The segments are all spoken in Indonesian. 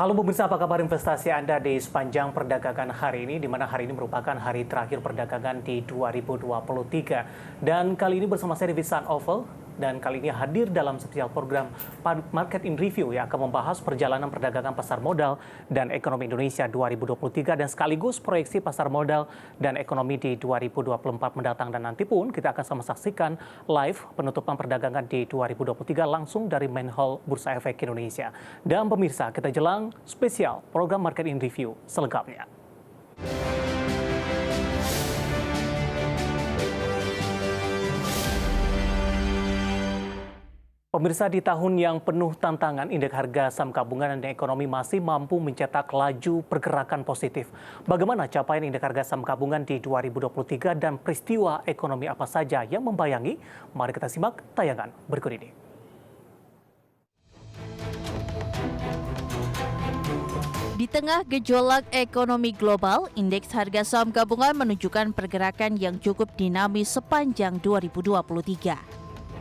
Halo pemirsa, apa kabar investasi Anda di sepanjang perdagangan hari ini, di mana hari ini merupakan hari terakhir perdagangan di 2023. Dan kali ini bersama saya Vincent Oval, dan kali ini hadir dalam spesial program Market in Review yang akan membahas perjalanan perdagangan pasar modal dan ekonomi Indonesia 2023 dan sekaligus proyeksi pasar modal dan ekonomi di 2024 mendatang. Dan nanti pun kita akan sama saksikan live penutupan perdagangan di 2023 langsung dari Main Hall Bursa Efek Indonesia. Dan pemirsa, kita jelang spesial program Market in Review selengkapnya. Pemirsa, di tahun yang penuh tantangan, indeks harga saham gabungan dan ekonomi masih mampu mencetak laju pergerakan positif. Bagaimana capaian indeks harga saham gabungan di 2023 dan peristiwa ekonomi apa saja yang membayangi? Mari kita simak tayangan berikut ini. Di tengah gejolak ekonomi global, indeks harga saham gabungan menunjukkan pergerakan yang cukup dinamis sepanjang 2023.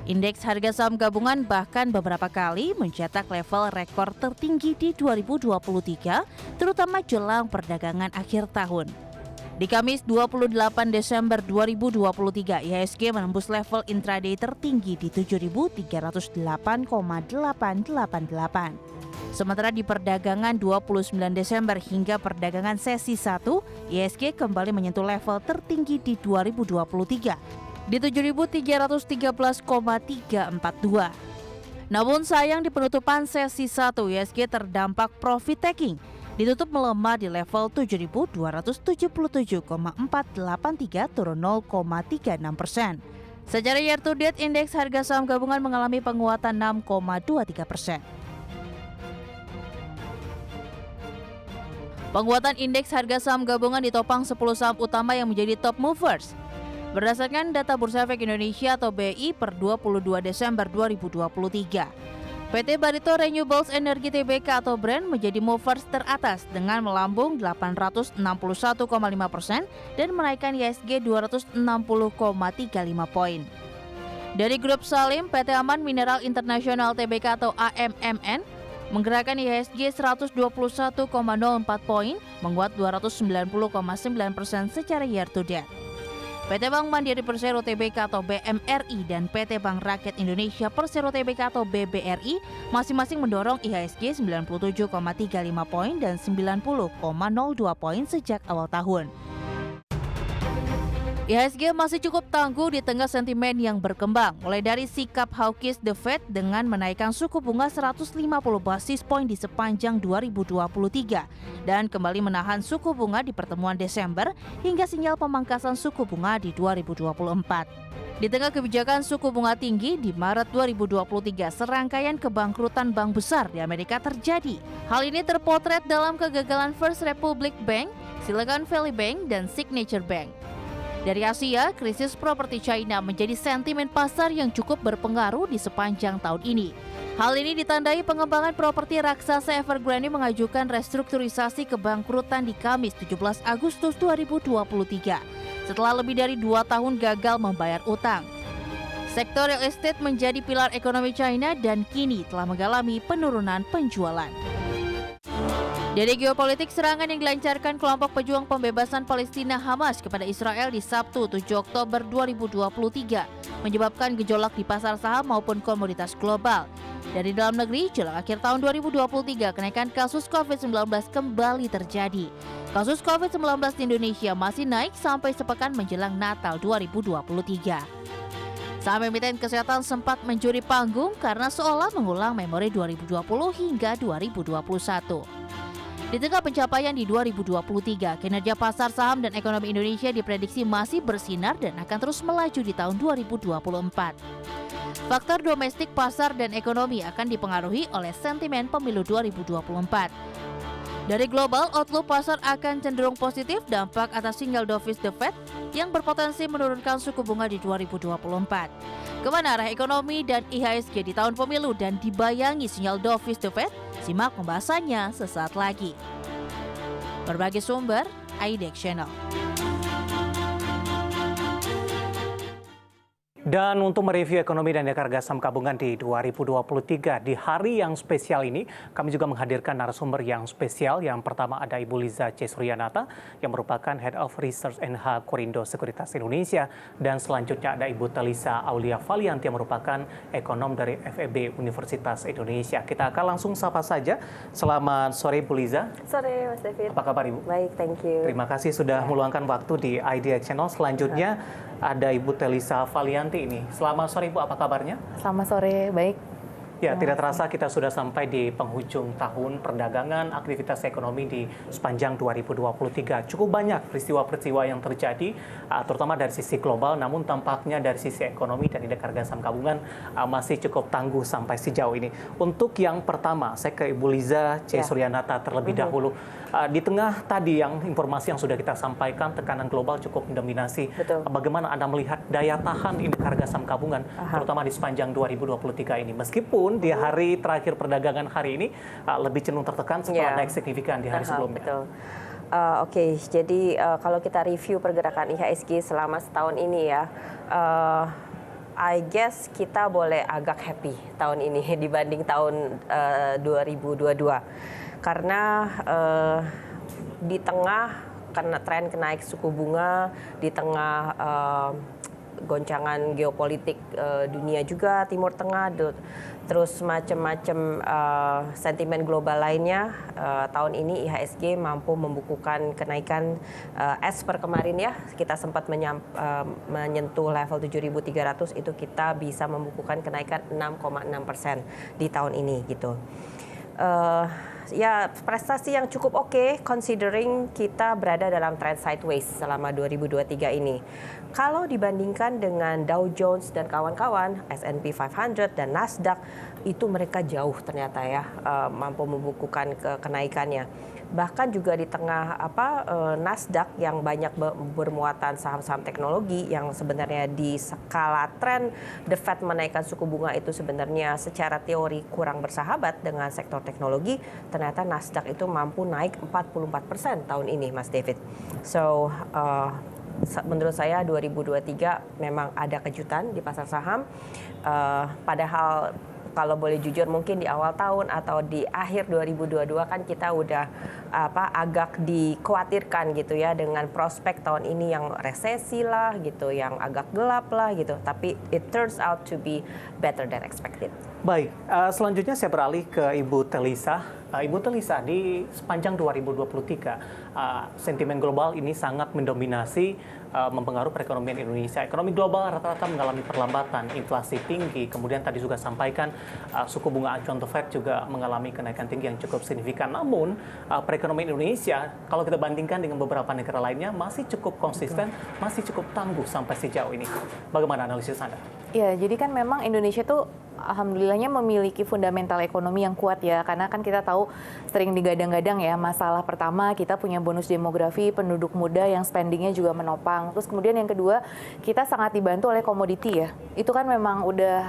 Indeks harga saham gabungan bahkan beberapa kali mencetak level rekor tertinggi di 2023, terutama jelang perdagangan akhir tahun. Di Kamis 28 Desember 2023, IHSG menembus level intraday tertinggi di 7.308,888. Sementara di perdagangan 29 Desember hingga perdagangan sesi 1, IHSG kembali menyentuh level tertinggi di 2023 di 7.313,342. Namun sayang di penutupan sesi 1, IHSG terdampak profit taking, ditutup melemah di level 7.277,483 turun 0,36%. Secara year to date, indeks harga saham gabungan mengalami penguatan 6,23%. Penguatan indeks harga saham gabungan ditopang 10 saham utama yang menjadi top movers. Berdasarkan data Bursa Efek Indonesia atau BI per 22 Desember 2023, PT Barito Renewables Energy Tbk atau BREN menjadi movers teratas dengan melambung 861,5% dan menaikkan IHSG 260,35 poin. Dari grup Salim, PT Aman Mineral Internasional Tbk atau AMMN menggerakkan IHSG 121,04 poin, menguat 290,9% secara year to date. PT Bank Mandiri Persero Tbk atau BMRI dan PT Bank Rakyat Indonesia Persero Tbk atau BBRI masing-masing mendorong IHSG 97,35 poin dan 90,02 poin sejak awal tahun. IHSG masih cukup tangguh di tengah sentimen yang berkembang, mulai dari sikap hawkish The Fed dengan menaikkan suku bunga 150 basis poin di sepanjang 2023 dan kembali menahan suku bunga di pertemuan Desember hingga sinyal pemangkasan suku bunga di 2024. Di tengah kebijakan suku bunga tinggi di Maret 2023, serangkaian kebangkrutan bank besar di Amerika terjadi. Hal ini terpotret dalam kegagalan First Republic Bank, Silicon Valley Bank, dan Signature Bank. Dari Asia, krisis properti China menjadi sentimen pasar yang cukup berpengaruh di sepanjang tahun ini. Hal ini ditandai pengembangan properti raksasa Evergrande mengajukan restrukturisasi kebangkrutan di Kamis 17 Agustus 2023 setelah lebih dari 2 tahun gagal membayar utang. Sektor real estate menjadi pilar ekonomi China dan kini telah mengalami penurunan penjualan. Dari geopolitik, serangan yang dilancarkan kelompok pejuang pembebasan Palestina Hamas kepada Israel di Sabtu 7 Oktober 2023 menyebabkan gejolak di pasar saham maupun komoditas global. Dari dalam negeri, jelang akhir tahun 2023, kenaikan kasus COVID-19 kembali terjadi. Kasus COVID-19 di Indonesia masih naik sampai sepekan menjelang Natal 2023. Saham emiten kesehatan sempat mencuri panggung karena seolah mengulang memori 2020 hingga 2021. Di tengah pencapaian di 2023, kinerja pasar saham dan ekonomi Indonesia diprediksi masih bersinar dan akan terus melaju di tahun 2024. Faktor domestik pasar dan ekonomi akan dipengaruhi oleh sentimen pemilu 2024. Dari global, outlook pasar akan cenderung positif dampak atas single dovish The Fed yang berpotensi menurunkan suku bunga di 2024. Kemana arah ekonomi dan IHSG di tahun pemilu dan dibayangi sinyal dovish The Fed? Simak pembahasannya sesaat lagi. Berbagai sumber, IDEX Channel. Dan untuk mereview ekonomi dan harga saham gabungan di 2023, di hari yang spesial ini, kami juga menghadirkan narasumber yang spesial. Yang pertama ada Ibu Liza C. Suryanata, yang merupakan Head of Research NH Korindo Sekuritas Indonesia. Dan selanjutnya ada Ibu Talisa Aulia Valianti, yang merupakan ekonom dari FEB Universitas Indonesia. Kita akan langsung sapa saja. Selamat sore, Bu Liza. Sore, Mas David. Apa kabar, Ibu? Baik, thank you. Terima kasih sudah meluangkan waktu di Idea Channel. Selanjutnya ada Ibu Talisa Valianti ini. Selamat sore, Ibu. Apa kabarnya? Selamat sore, baik. Ya, tidak terasa kita sudah sampai di penghujung tahun perdagangan, aktivitas ekonomi di sepanjang 2023. Cukup banyak peristiwa-peristiwa yang terjadi, terutama dari sisi global, namun tampaknya dari sisi ekonomi dan indeks harga saham gabungan masih cukup tangguh sampai sejauh ini. Untuk yang pertama, saya ke Ibu Liza C. Suryanata terlebih dahulu. Di tengah tadi yang informasi yang sudah kita sampaikan, tekanan global cukup mendominasi. Betul. Bagaimana Anda melihat daya tahan indeks harga saham gabungan, terutama di sepanjang 2023 ini? Meskipun di hari terakhir perdagangan hari ini lebih cenderung tertekan setelah naik signifikan di hari sebelumnya. Betul. Oke, jadi kalau kita review pergerakan IHSG selama setahun ini ya, I guess kita boleh agak happy tahun ini dibanding tahun 2022. Karena di tengah karena tren kenaik suku bunga, di tengah goncangan geopolitik dunia juga, Timur Tengah, terus macam-macam sentimen global lainnya, tahun ini IHSG mampu membukukan kenaikan as per kemarin ya, kita sempat menyentuh level 7.300, itu kita bisa membukukan kenaikan 6,6% di tahun ini gitu. Ya, prestasi yang cukup oke, considering kita berada dalam trend sideways selama 2023 ini. Kalau dibandingkan dengan Dow Jones dan kawan-kawan, S&P 500 dan Nasdaq, itu mereka jauh ternyata ya, mampu membukukan kenaikannya. Bahkan juga di tengah Nasdaq yang banyak bermuatan saham-saham teknologi yang sebenarnya di skala tren The Fed menaikkan suku bunga itu sebenarnya secara teori kurang bersahabat dengan sektor teknologi, ternyata Nasdaq itu mampu naik 44% tahun ini, Mas David. So, menurut saya 2023 memang ada kejutan di pasar saham, padahal kalau boleh jujur mungkin di awal tahun atau di akhir 2022 kan kita udah agak dikhawatirkan gitu ya dengan prospek tahun ini yang resesi lah gitu, yang agak gelap lah gitu, tapi it turns out to be better than expected. Baik, selanjutnya saya beralih ke Ibu Talisa. Ibu Talisa, di sepanjang 2023, sentimen global ini sangat mendominasi, mempengaruhi perekonomian Indonesia. Ekonomi global rata-rata mengalami perlambatan, inflasi tinggi, kemudian tadi juga sampaikan suku bunga acuan The Fed juga mengalami kenaikan tinggi yang cukup signifikan. Namun, perekonomian Indonesia, kalau kita bandingkan dengan beberapa negara lainnya, masih cukup konsisten, masih cukup tangguh sampai sejauh ini. Bagaimana analisis Anda? Ya, jadi kan memang Indonesia tuh alhamdulillahnya memiliki fundamental ekonomi yang kuat ya, karena kan kita tahu sering digadang-gadang ya, masalah pertama kita punya bonus demografi, penduduk muda yang spendingnya juga menopang, terus kemudian yang kedua kita sangat dibantu oleh komoditi ya, itu kan memang udah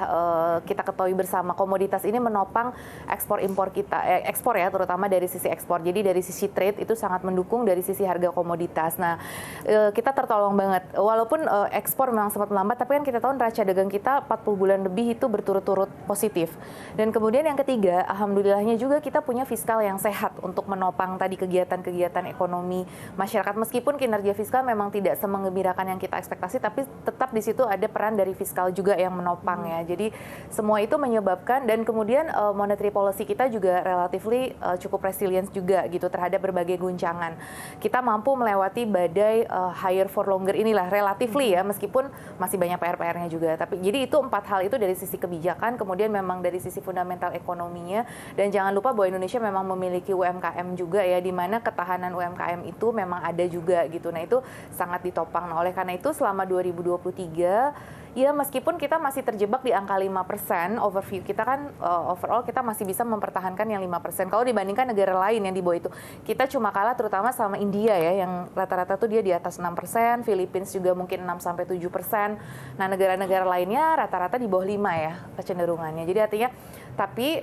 kita ketahui bersama, komoditas ini menopang ekspor impor kita, ekspor ya, terutama dari sisi ekspor, jadi dari sisi trade itu sangat mendukung dari sisi harga komoditas. Nah, kita tertolong banget, walaupun ekspor memang sempat melambat, tapi kan kita tahu neraca dagang kita 40 bulan lebih itu berturut-turut positif. Dan kemudian yang ketiga, alhamdulillahnya juga kita punya fiskal yang sehat untuk menopang tadi kegiatan-kegiatan ekonomi masyarakat. Meskipun kinerja fiskal memang tidak semengembirakan yang kita ekspektasi, tapi tetap di situ ada peran dari fiskal juga yang menopang ya. Jadi semua itu menyebabkan, dan kemudian monetary policy kita juga relatively cukup resilient juga gitu terhadap berbagai guncangan. Kita mampu melewati badai higher for longer inilah relatively ya, meskipun masih banyak PR-PR-nya juga. Tapi jadi itu 4 hal itu dari sisi kebijakan, kemudian memang dari sisi fundamental ekonominya, dan jangan lupa bahwa Indonesia memang memiliki UMKM juga ya, di mana ketahanan UMKM itu memang ada juga gitu. Nah, itu sangat ditopang. Nah, oleh karena itu selama 2023 ya, meskipun kita masih terjebak di angka 5%, overview kita kan overall kita masih bisa mempertahankan yang 5%. Kalau dibandingkan negara lain yang di bawah itu, kita cuma kalah terutama sama India ya, yang rata-rata tuh dia di atas 6%, Philippines juga mungkin 6-7%. Nah, negara-negara lainnya rata-rata di bawah 5 ya kecenderungannya. Jadi artinya, tapi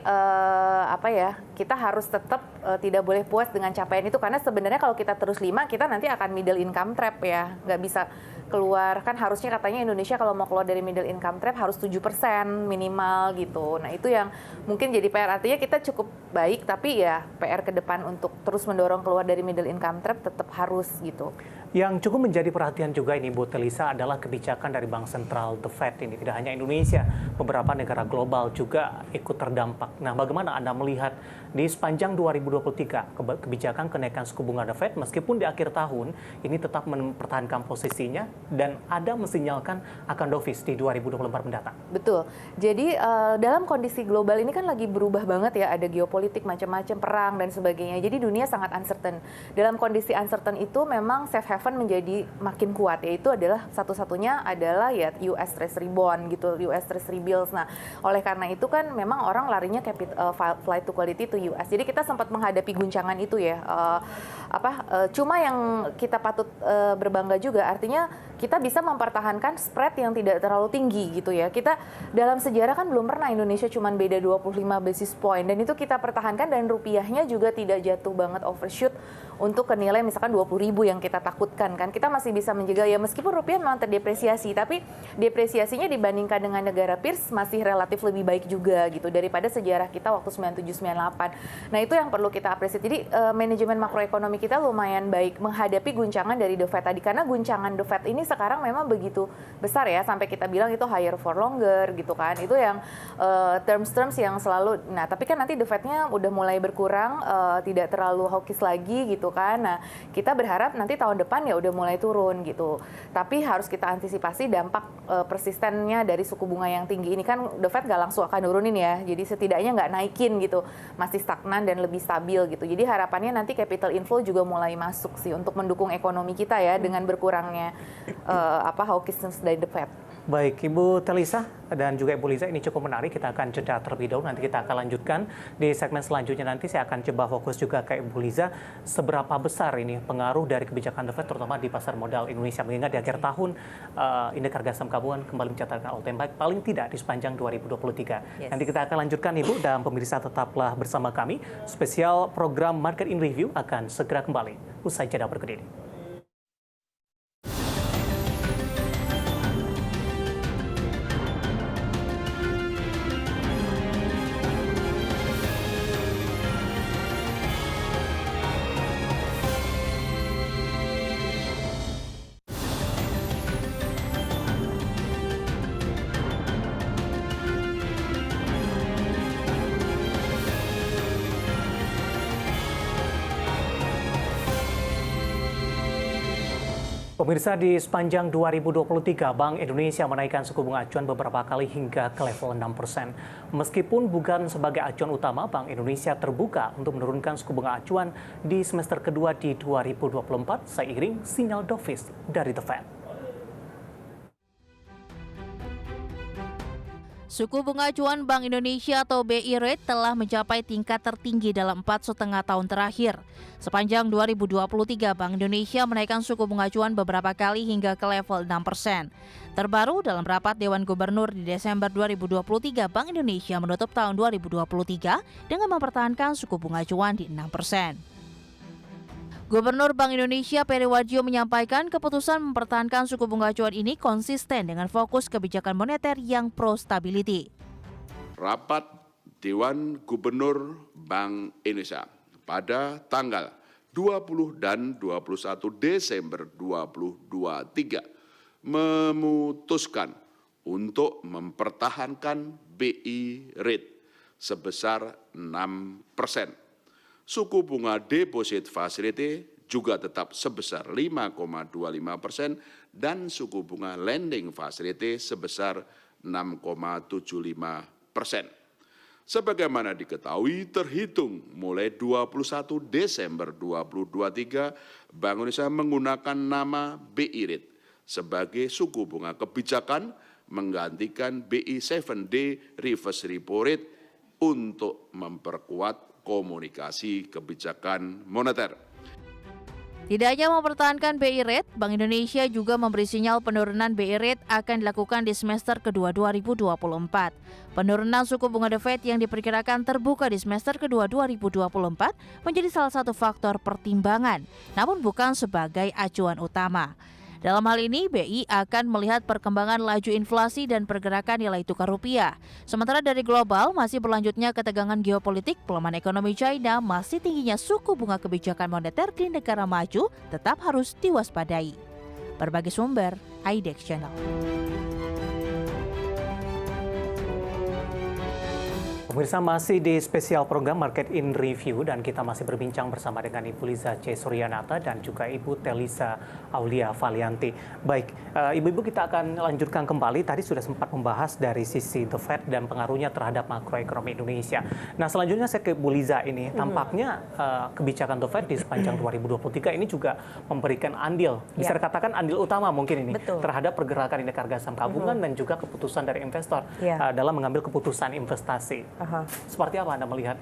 kita harus tetap tidak boleh puas dengan capaian itu, karena sebenarnya kalau kita terus 5, kita nanti akan middle income trap ya, nggak bisa keluar. Kan harusnya katanya Indonesia kalau mau keluar keluar dari middle income trap harus 7% minimal gitu. Nah itu yang mungkin jadi PR, artinya kita cukup baik, tapi ya PR ke depan untuk terus mendorong keluar dari middle income trap tetap harus gitu. Yang cukup menjadi perhatian juga ini Bu Telisa adalah kebijakan dari Bank Sentral The Fed ini. Tidak hanya Indonesia, beberapa negara global juga ikut terdampak. Nah, bagaimana Anda melihat di sepanjang 2023 kebijakan kenaikan suku bunga The Fed meskipun di akhir tahun ini tetap mempertahankan posisinya dan ada mensinyalkan akan dovish di 2024 mendatang? Betul. Jadi dalam kondisi global ini kan lagi berubah banget ya, ada geopolitik macam-macam, perang dan sebagainya. Jadi dunia sangat uncertain. Dalam kondisi uncertain itu memang safe haven menjadi makin kuat, yaitu adalah satu-satunya adalah ya US Treasury Bond gitu, US Treasury Bills. Nah, oleh karena itu kan memang orang larinya flight to quality to US. Jadi kita sempat menghadapi guncangan itu ya. Cuma yang kita patut berbangga juga, artinya kita bisa mempertahankan spread yang tidak terlalu tinggi gitu ya. Kita dalam sejarah kan belum pernah Indonesia cuma beda 25 basis point, dan itu kita pertahankan, dan rupiahnya juga tidak jatuh banget overshoot untuk ke nilai misalkan 20.000 yang kita takutkan kan. Kita masih bisa menjaga ya, meskipun rupiah memang terdepresiasi, tapi depresiasinya dibandingkan dengan negara peers masih relatif lebih baik juga gitu daripada sejarah kita waktu 97-98. Nah, itu yang perlu kita apresiasi. Jadi manajemen makroekonomi kita lumayan baik menghadapi guncangan dari The Fed tadi, karena guncangan The Fed ini sekarang memang begitu besar ya, sampai kita bilang itu higher for longer gitu kan. Itu yang terms yang selalu, nah tapi kan nanti The Fed-nya udah mulai berkurang, tidak terlalu hawkish lagi gitu kan. Nah, kita berharap nanti tahun depan ya udah mulai turun gitu. Tapi harus kita antisipasi dampak persistennya dari suku bunga yang tinggi ini kan. The Fed nggak langsung akan nurunin ya, jadi setidaknya nggak naikin gitu, masih stagnan dan lebih stabil gitu. Jadi harapannya nanti capital inflow juga mulai masuk sih untuk mendukung ekonomi kita ya dengan berkurangnya hawkishness dari The Fed. Baik, Ibu Telisa dan juga Ibu Liza, ini cukup menarik. Kita akan jeda terlebih dahulu, nanti kita akan lanjutkan di segmen selanjutnya. Nanti saya akan coba fokus juga ke Ibu Liza, seberapa besar ini pengaruh dari kebijakan The Fed terutama di pasar modal Indonesia, mengingat di akhir tahun indeks harga saham gabungan kembali mencatatkan all-time high paling tidak di sepanjang 2023. Yes. Nanti kita akan lanjutkan Ibu, dan pemirsa tetaplah bersama kami. Spesial program Market in Review akan segera kembali usai jeda berikut ini. Pemirsa, di sepanjang 2023, Bank Indonesia menaikkan suku bunga acuan beberapa kali hingga ke level 6%. Meskipun bukan sebagai acuan utama, Bank Indonesia terbuka untuk menurunkan suku bunga acuan di semester kedua di 2024 seiring sinyal dovish dari The Fed. Suku bunga acuan Bank Indonesia atau BI Rate telah mencapai tingkat tertinggi dalam 4,5 tahun terakhir. Sepanjang 2023, Bank Indonesia menaikkan suku bunga acuan beberapa kali hingga ke level 6%. Terbaru dalam rapat Dewan Gubernur di Desember 2023, Bank Indonesia menutup tahun 2023 dengan mempertahankan suku bunga acuan di 6%. Gubernur Bank Indonesia Peri Warjio menyampaikan keputusan mempertahankan suku bunga acuan ini konsisten dengan fokus kebijakan moneter yang pro-stability. Rapat Dewan Gubernur Bank Indonesia pada tanggal 20 dan 21 Desember 2023 memutuskan untuk mempertahankan BI Rate sebesar 6%. Suku bunga deposit facility juga tetap sebesar 5,25% dan suku bunga lending facility sebesar 6,75%. Sebagaimana diketahui, terhitung mulai 21 Desember 2023, Bank Indonesia menggunakan nama BI Rate sebagai suku bunga kebijakan menggantikan BI 7-day reverse repo rate untuk memperkuat komunikasi kebijakan moneter. Tidak hanya mempertahankan BI Rate, Bank Indonesia juga memberi sinyal penurunan BI Rate akan dilakukan di semester kedua 2024. Penurunan suku bunga The Fed yang diperkirakan terbuka di semester kedua 2024 menjadi salah satu faktor pertimbangan, namun bukan sebagai acuan utama. Dalam hal ini, BI akan melihat perkembangan laju inflasi dan pergerakan nilai tukar rupiah. Sementara dari global, masih berlanjutnya ketegangan geopolitik, pelemahan ekonomi China, masih tingginya suku bunga kebijakan moneter di negara maju tetap harus diwaspadai. Berbagai sumber, IDEX Channel. Pemirsa, masih di spesial program Market in Review dan kita masih berbincang bersama dengan Ibu Liza C. Suryanata dan juga Ibu Telisa Aulia Valianti. Baik, Ibu-Ibu, kita akan lanjutkan kembali. Tadi sudah sempat membahas dari sisi The Fed dan pengaruhnya terhadap makroekonomi Indonesia. Nah, selanjutnya saya ke Ibu Liza ini. Tampaknya kebijakan The Fed di sepanjang 2023 ini juga memberikan andil, bisa dikatakan andil utama mungkin ini, terhadap pergerakan indeks harga saham gabungan dan juga keputusan dari investor dalam mengambil keputusan investasi. Seperti apa Anda melihat?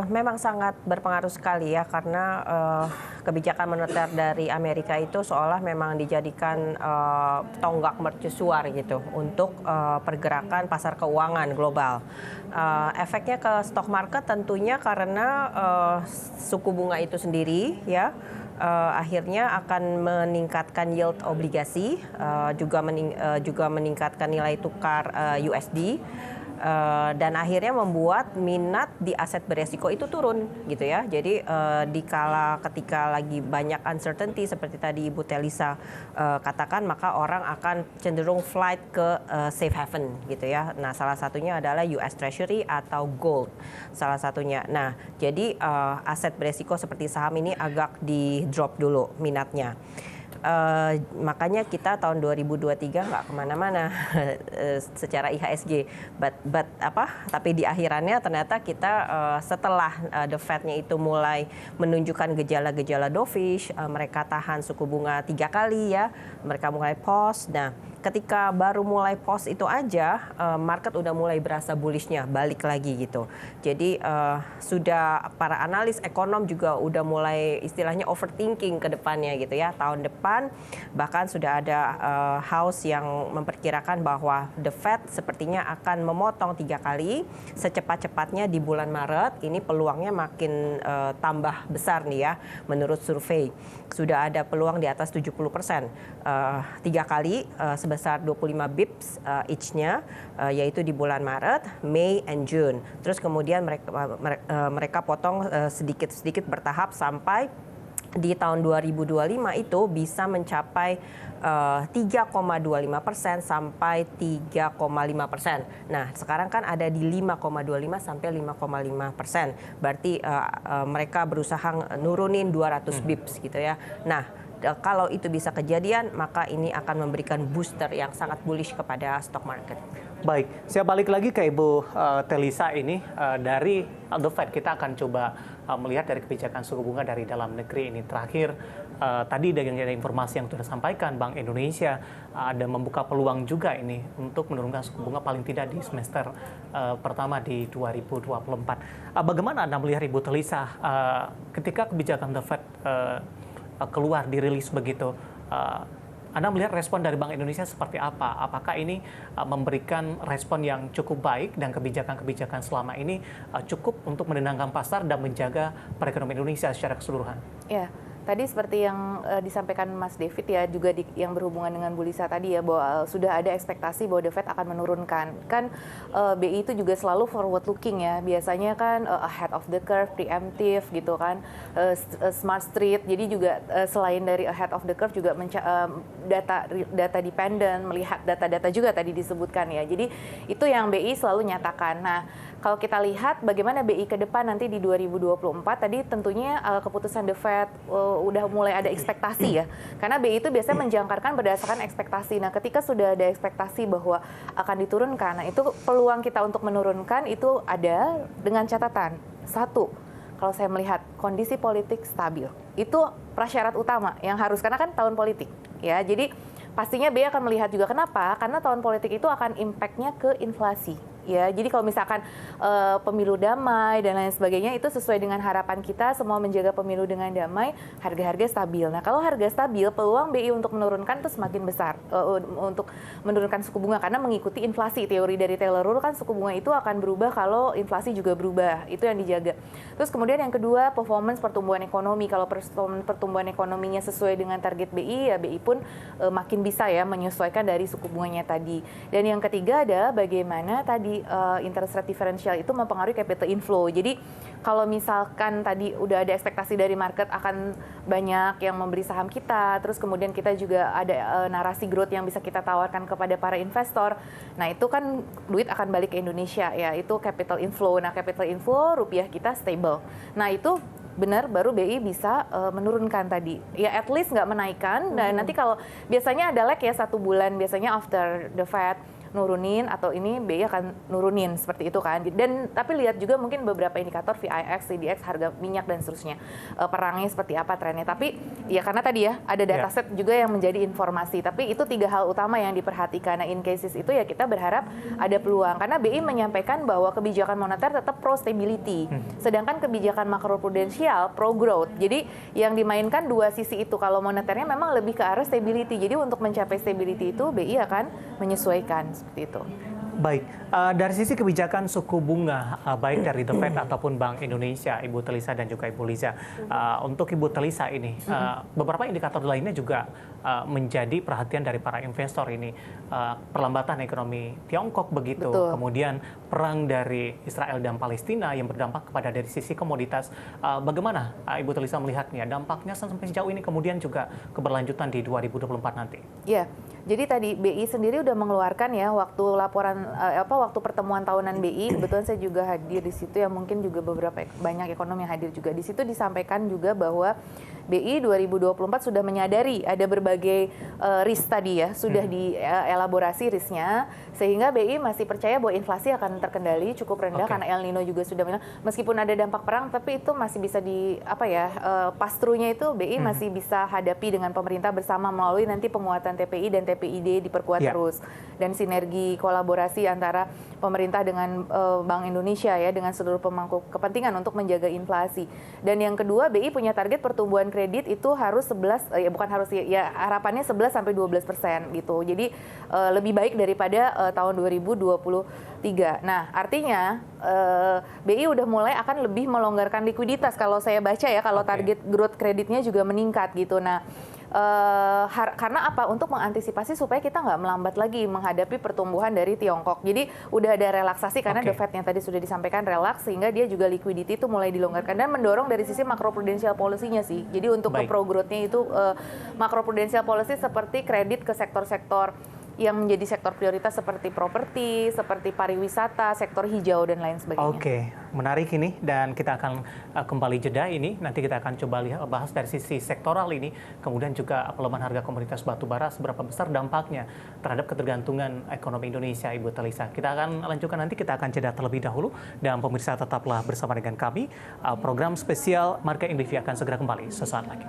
Memang sangat berpengaruh sekali ya, karena kebijakan moneter dari Amerika itu seolah memang dijadikan tonggak mercusuar gitu untuk pergerakan pasar keuangan global. Efeknya ke stock market tentunya karena suku bunga itu sendiri ya akhirnya akan meningkatkan yield obligasi, juga meningkatkan nilai tukar USD. Dan akhirnya membuat minat di aset beresiko itu turun gitu ya. Jadi ketika lagi banyak uncertainty seperti tadi Ibu Telisa katakan, maka orang akan cenderung flight ke safe haven gitu ya. Nah, salah satunya adalah US Treasury atau gold salah satunya. Nah, jadi aset beresiko seperti saham ini agak di drop dulu minatnya. Makanya kita tahun 2023 nggak kemana-mana secara IHSG, tapi di akhirannya ternyata kita setelah The Fed-nya itu mulai menunjukkan gejala-gejala dovish, mereka tahan suku bunga 3 kali ya, mereka mulai pause. Nah, ketika baru mulai pause itu aja, market udah mulai berasa bullishnya balik lagi gitu. Jadi sudah para analis ekonom juga udah mulai istilahnya overthinking ke depannya gitu ya. Tahun depan bahkan sudah ada house yang memperkirakan bahwa The Fed sepertinya akan memotong 3 kali secepat-cepatnya di bulan Maret. Ini peluangnya makin tambah besar nih ya, menurut survei. Sudah ada peluang di atas 70%. 3 kali sebesar 25 bips each-nya, yaitu di bulan Maret, Mei, and June. Terus kemudian mereka potong sedikit-sedikit bertahap sampai di tahun 2025 itu bisa mencapai 3,25% sampai 3,5%. Nah, sekarang kan ada di 5,25 sampai 5,5%. Berarti mereka berusaha nurunin 200 bips gitu ya. Nah, kalau itu bisa kejadian, maka ini akan memberikan booster yang sangat bullish kepada stock market. Baik, saya balik lagi ke Ibu Telisa ini. Dari The Fed kita akan coba melihat dari kebijakan suku bunga dari dalam negeri ini. Terakhir, tadi dengan informasi yang sudah disampaikan, Bank Indonesia ada membuka peluang juga ini untuk menurunkan suku bunga paling tidak di semester pertama di 2024. Bagaimana Anda melihat, Ibu Telisa, ketika kebijakan The Fed keluar, dirilis begitu, Anda melihat respon dari Bank Indonesia seperti apa? Apakah ini memberikan respon yang cukup baik dan kebijakan-kebijakan selama ini cukup untuk menenangkan pasar dan menjaga perekonomian Indonesia secara keseluruhan? Ya, tadi seperti yang disampaikan Mas David ya, juga yang berhubungan dengan Bu Lisa tadi ya, bahwa sudah ada ekspektasi bahwa The Fed akan menurunkan. Kan BI itu juga selalu forward looking ya, biasanya kan ahead of the curve, preemptive gitu kan, smart street. Jadi juga selain dari ahead of the curve juga data dependent, melihat data-data juga tadi disebutkan ya. Jadi itu yang BI selalu nyatakan. Nah, kalau kita lihat bagaimana BI ke depan nanti di 2024, tadi tentunya keputusan The Fed udah mulai ada ekspektasi ya. Karena BI itu biasanya menjangkarkan berdasarkan ekspektasi. Nah, ketika sudah ada ekspektasi bahwa akan diturunkan, nah itu peluang kita untuk menurunkan itu ada dengan catatan. 1, kalau saya melihat kondisi politik stabil. Itu prasyarat utama yang harus, karena kan tahun politik ya. Jadi pastinya BI akan melihat juga, kenapa? Karena tahun politik itu akan impact-nya ke inflasi. ya. Jadi kalau misalkan pemilu damai dan lain sebagainya itu sesuai dengan harapan kita, semua menjaga pemilu dengan damai, harga-harga stabil. Nah, kalau harga stabil, peluang BI untuk menurunkan itu semakin besar, untuk menurunkan suku bunga karena mengikuti inflasi. Teori dari Taylor Rule kan suku bunga itu akan berubah kalau inflasi juga berubah, itu yang dijaga. Terus kemudian yang kedua, performance pertumbuhan ekonomi. Kalau pertumbuhan ekonominya sesuai dengan target BI, ya BI pun makin bisa ya menyesuaikan dari suku bunganya tadi. Dan yang ketiga ada bagaimana tadi interest rate differential itu mempengaruhi capital inflow. Jadi kalau misalkan tadi udah ada ekspektasi dari market akan banyak yang memberi saham kita, terus kemudian kita juga ada narasi growth yang bisa kita tawarkan kepada para investor. Nah, itu kan duit akan balik ke Indonesia ya, itu capital inflow. Nah, capital inflow rupiah kita stable. Nah, itu benar baru BI bisa menurunkan tadi. Ya at least nggak menaikkan. Dan nanti kalau biasanya ada lag ya 1 bulan, biasanya after the Fed nurunin atau ini BI akan nurunin seperti itu kan. Dan tapi lihat juga mungkin beberapa indikator VIX, CDX, harga minyak dan seterusnya. Perangnya seperti apa trennya. Tapi ya karena tadi ya ada dataset juga yang menjadi informasi. Tapi itu 3 hal utama yang diperhatikan. Nah, in cases itu ya kita berharap ada peluang karena BI menyampaikan bahwa kebijakan moneter tetap pro stability. Sedangkan kebijakan makroprudensial pro growth. Jadi yang dimainkan 2 sisi itu. Kalau moneternya memang lebih ke arah stability. Jadi untuk mencapai stability itu BI akan menyesuaikan seperti itu. Baik, dari sisi kebijakan suku bunga, baik dari The Fed ataupun Bank Indonesia, Ibu Telisa dan juga Ibu Liza. Untuk Ibu Telisa ini, beberapa indikator lainnya juga menjadi perhatian dari para investor ini. Perlambatan ekonomi Tiongkok begitu, kemudian perang dari Israel dan Palestina yang berdampak kepada dari sisi komoditas. Bagaimana Ibu Telisa melihatnya? Dampaknya sampai sejauh ini kemudian juga keberlanjutan di 2024 nanti? Ya, jadi tadi BI sendiri udah mengeluarkan ya waktu laporan waktu pertemuan tahunan BI, kebetulan saya juga hadir di situ ya, mungkin juga banyak ekonom yang hadir juga. Di situ disampaikan juga bahwa BI 2024 sudah menyadari ada berbagai risk tadi ya, sudah dielaborasi risknya, sehingga BI masih percaya bahwa inflasi akan terkendali cukup rendah karena El Nino juga sudah bilang meskipun ada dampak perang tapi itu masih bisa pass-through-nya itu BI masih bisa hadapi dengan pemerintah bersama melalui nanti penguatan TPI dan TPID diperkuat terus, dan sinergi kolaborasi antara pemerintah dengan Bank Indonesia ya dengan seluruh pemangku kepentingan untuk menjaga inflasi. Dan yang kedua, BI punya target pertumbuhan kredit itu harus 11 harapannya 11 sampai 12% gitu. Jadi lebih baik daripada tahun 2023. Nah, artinya BI udah mulai akan lebih melonggarkan likuiditas kalau saya baca ya, kalau target growth kreditnya juga meningkat gitu. Nah, karena apa? Untuk mengantisipasi supaya kita nggak melambat lagi menghadapi pertumbuhan dari Tiongkok. Jadi udah ada relaksasi karena The Fed yang tadi sudah disampaikan relaks, sehingga dia juga liquidity itu mulai dilonggarkan dan mendorong dari sisi makroprudensial policy-nya sih. Jadi untuk ke pro growth-nya itu makroprudensial policy seperti kredit ke sektor-sektor yang menjadi sektor prioritas seperti properti, seperti pariwisata, sektor hijau dan lain sebagainya. Oke, menarik ini, dan kita akan kembali jeda ini. Nanti kita akan coba bahas dari sisi sektoral ini, kemudian juga pelemahan harga komoditas batubara seberapa besar dampaknya terhadap ketergantungan ekonomi Indonesia, Ibu Telisa. Kita akan lanjutkan nanti, kita akan jeda terlebih dahulu, dan pemirsa tetaplah bersama dengan kami. Program spesial Market in Review akan segera kembali sesaat lagi.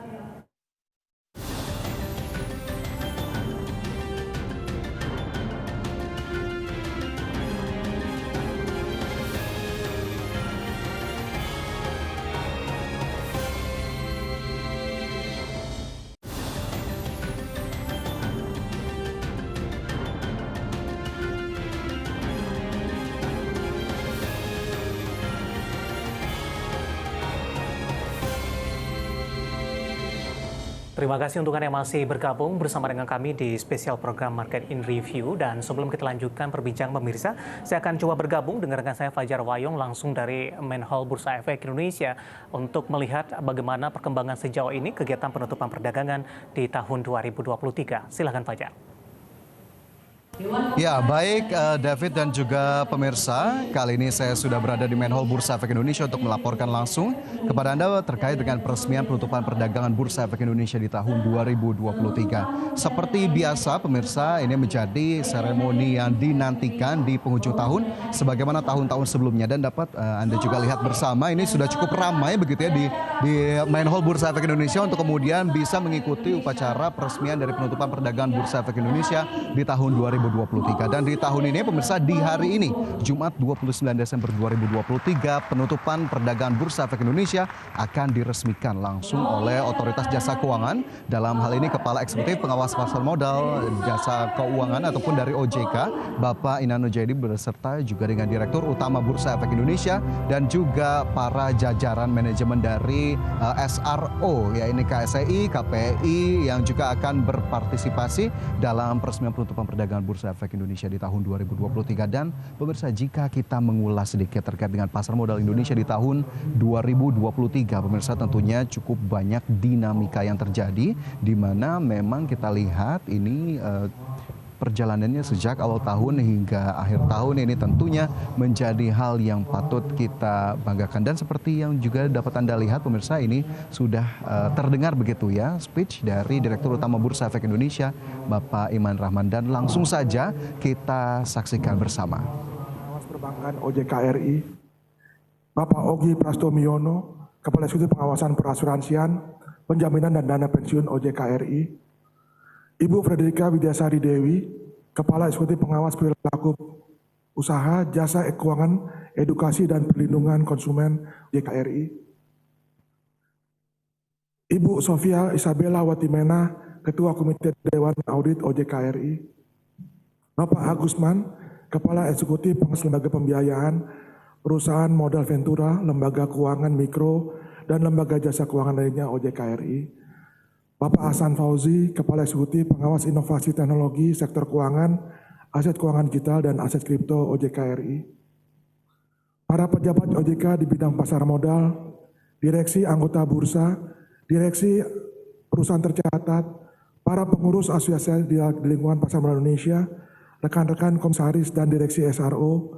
Terima kasih untuk Anda yang masih bergabung bersama dengan kami di spesial program Market in Review. Dan sebelum kita lanjutkan perbincangan pemirsa, saya akan coba bergabung dengan rekan saya Fajar Wayong langsung dari Main Hall Bursa Efek Indonesia untuk melihat bagaimana perkembangan sejauh ini kegiatan penutupan perdagangan di tahun 2023. Silakan Fajar. Ya, baik David dan juga pemirsa, kali ini saya sudah berada di Main Hall Bursa Efek Indonesia untuk melaporkan langsung kepada Anda terkait dengan peresmian penutupan perdagangan Bursa Efek Indonesia di tahun 2023. Seperti biasa pemirsa, ini menjadi seremoni yang dinantikan di penghujung tahun sebagaimana tahun-tahun sebelumnya, dan dapat Anda juga lihat bersama ini sudah cukup ramai begitu ya di di Main Hall Bursa Efek Indonesia untuk kemudian bisa mengikuti upacara peresmian dari penutupan perdagangan Bursa Efek Indonesia di tahun 2023. Dan di tahun ini pemirsa, di hari ini Jumat 29 Desember 2023 penutupan perdagangan Bursa Efek Indonesia akan diresmikan langsung oleh Otoritas Jasa Keuangan, dalam hal ini Kepala Eksekutif Pengawas Pasar Modal Jasa Keuangan ataupun dari OJK Bapak Inano Jayadi, beserta juga dengan Direktur Utama Bursa Efek Indonesia dan juga para jajaran manajemen dari SRO, ya ini KSEI, KPI yang juga akan berpartisipasi dalam peresmian penutupan perdagangan Bursa Efek Indonesia di tahun 2023. Dan pemirsa, jika kita mengulas sedikit terkait dengan pasar modal Indonesia di tahun 2023, pemirsa, tentunya cukup banyak dinamika yang terjadi, di mana memang kita lihat ini perjalanannya sejak awal tahun hingga akhir tahun ini tentunya menjadi hal yang patut kita banggakan. Dan seperti yang juga dapat Anda lihat pemirsa, ini sudah terdengar begitu ya speech dari Direktur Utama Bursa Efek Indonesia Bapak Iman Rahman, dan langsung saja kita saksikan bersama. Pengawas Perbankan OJK RI, Bapak Ogi Prastomiono, Kepala Eksekutif Pengawasan Perasuransian, Penjaminan dan Dana Pensiun OJK RI, Ibu Frederika Widyasari Dewi, Kepala Eksekutif Pengawas Perilaku Usaha, Jasa Keuangan, Edukasi dan Perlindungan Konsumen OJK RI, Ibu Sofia Isabella Watimena, Ketua Komite Dewan Audit OJK RI, Bapak Agusman, Kepala Eksekutif Pengawas Lembaga Pembiayaan, Perusahaan Modal Ventura, Lembaga Keuangan Mikro, dan Lembaga Jasa Keuangan lainnya OJK RI, Bapak Hasan Fauzi, Kepala Eksekutif Pengawas Inovasi Teknologi Sektor Keuangan, Aset Keuangan Digital dan Aset Kripto OJK RI, para pejabat OJK di bidang pasar modal, Direksi Anggota Bursa, Direksi Perusahaan Tercatat, para pengurus asosiasi di lingkungan pasar modal Indonesia, rekan-rekan komisaris dan direksi SRO,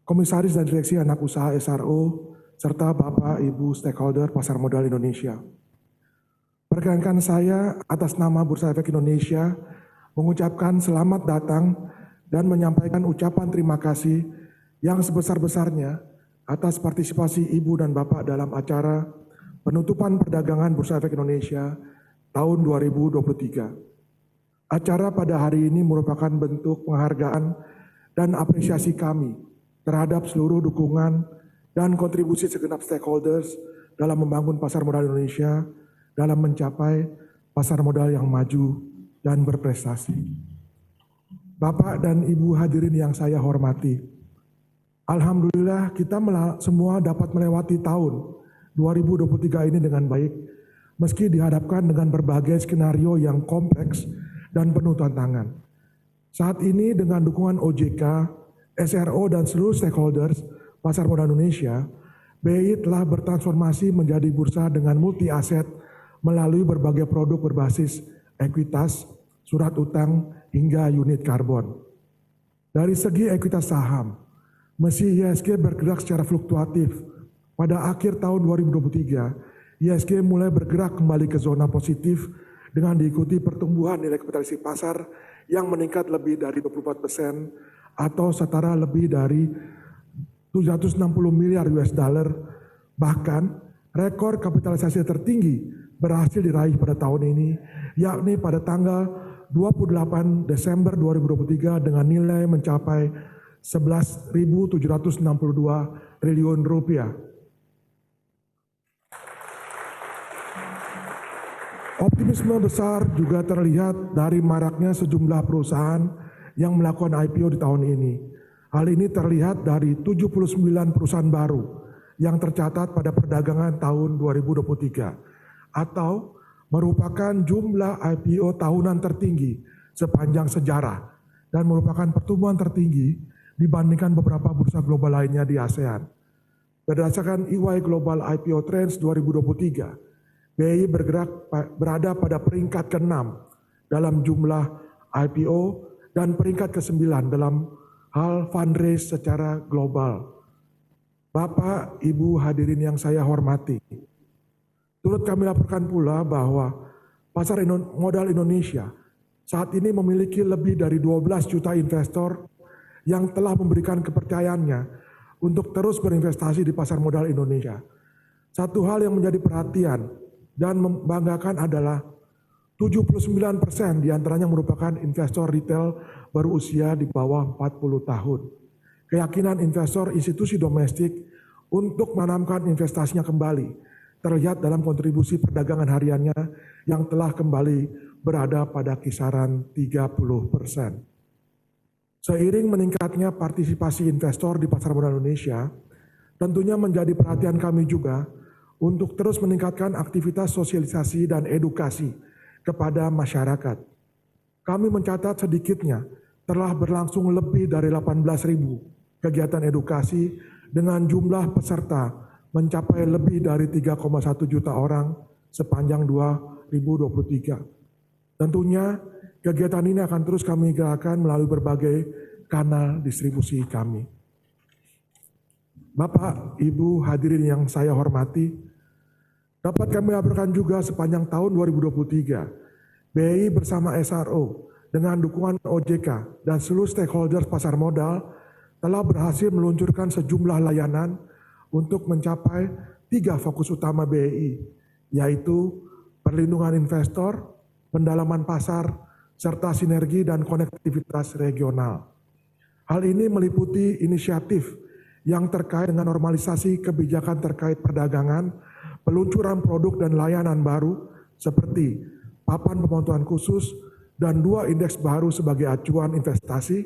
komisaris dan direksi anak usaha SRO, serta Bapak Ibu stakeholder pasar modal Indonesia. Perkenankan saya atas nama Bursa Efek Indonesia mengucapkan selamat datang dan menyampaikan ucapan terima kasih yang sebesar-besarnya atas partisipasi Ibu dan Bapak dalam acara penutupan perdagangan Bursa Efek Indonesia tahun 2023. Acara pada hari ini merupakan bentuk penghargaan dan apresiasi kami terhadap seluruh dukungan dan kontribusi segenap stakeholders dalam membangun pasar modal Indonesia dalam mencapai pasar modal yang maju dan berprestasi. Bapak dan Ibu hadirin yang saya hormati, alhamdulillah kita semua dapat melewati tahun 2023 ini dengan baik, meski dihadapkan dengan berbagai skenario yang kompleks dan penuh tantangan. Saat ini dengan dukungan OJK, SRO dan seluruh stakeholders pasar modal Indonesia, BI telah bertransformasi menjadi bursa dengan multi aset melalui berbagai produk berbasis ekuitas, surat utang, hingga unit karbon. Dari segi ekuitas saham, meski IHSG bergerak secara fluktuatif, pada akhir tahun 2023, IHSG mulai bergerak kembali ke zona positif dengan diikuti pertumbuhan nilai kapitalisasi pasar yang meningkat lebih dari 24% atau setara lebih dari 760 miliar US dollar. Bahkan rekor kapitalisasi tertinggi berhasil diraih pada tahun ini, yakni pada tanggal 28 Desember 2023 dengan nilai mencapai 11.762 triliun rupiah. Optimisme besar juga terlihat dari maraknya sejumlah perusahaan yang melakukan IPO di tahun ini. Hal ini terlihat dari 79 perusahaan baru yang tercatat pada perdagangan tahun 2023. Atau merupakan jumlah IPO tahunan tertinggi sepanjang sejarah dan merupakan pertumbuhan tertinggi dibandingkan beberapa bursa global lainnya di ASEAN. Berdasarkan EY Global IPO Trends 2023, BI berada pada peringkat ke-6 dalam jumlah IPO dan peringkat ke-9 dalam hal fundraise secara global. Bapak, Ibu hadirin yang saya hormati, turut kami laporkan pula bahwa pasar modal Indonesia saat ini memiliki lebih dari 12 juta investor yang telah memberikan kepercayaannya untuk terus berinvestasi di pasar modal Indonesia. Satu hal yang menjadi perhatian dan membanggakan adalah 79% diantaranya merupakan investor retail berusia di bawah 40 tahun. Keyakinan investor institusi domestik untuk menanamkan investasinya kembali terlihat dalam kontribusi perdagangan hariannya yang telah kembali berada pada kisaran 30%. Seiring meningkatnya partisipasi investor di pasar modal Indonesia, tentunya menjadi perhatian kami juga untuk terus meningkatkan aktivitas sosialisasi dan edukasi kepada masyarakat. Kami mencatat sedikitnya telah berlangsung lebih dari 18.000 kegiatan edukasi dengan jumlah peserta mencapai lebih dari 3,1 juta orang sepanjang 2023. Tentunya kegiatan ini akan terus kami gerakkan melalui berbagai kanal distribusi kami. Bapak, Ibu hadirin yang saya hormati, dapat kami laporkan juga sepanjang tahun 2023, BI bersama SRO dengan dukungan OJK dan seluruh stakeholder pasar modal telah berhasil meluncurkan sejumlah layanan untuk mencapai 3 fokus utama BI, yaitu perlindungan investor, pendalaman pasar, serta sinergi dan konektivitas regional. Hal ini meliputi inisiatif yang terkait dengan normalisasi kebijakan terkait perdagangan, peluncuran produk dan layanan baru seperti papan pemantauan khusus dan 2 indeks baru sebagai acuan investasi,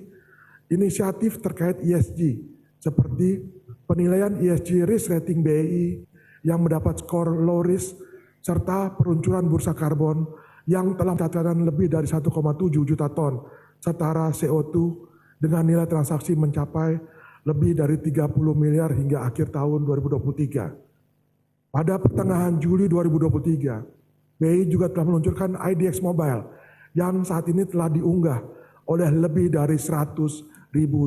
inisiatif terkait ESG seperti penilaian ESG risk rating BI yang mendapat skor low risk, serta peluncuran bursa karbon yang telah mencatatkan lebih dari 1,7 juta ton setara CO2 dengan nilai transaksi mencapai lebih dari 30 miliar hingga akhir tahun 2023. Pada pertengahan Juli 2023, BI juga telah meluncurkan IDX Mobile yang saat ini telah diunggah oleh lebih dari 100.000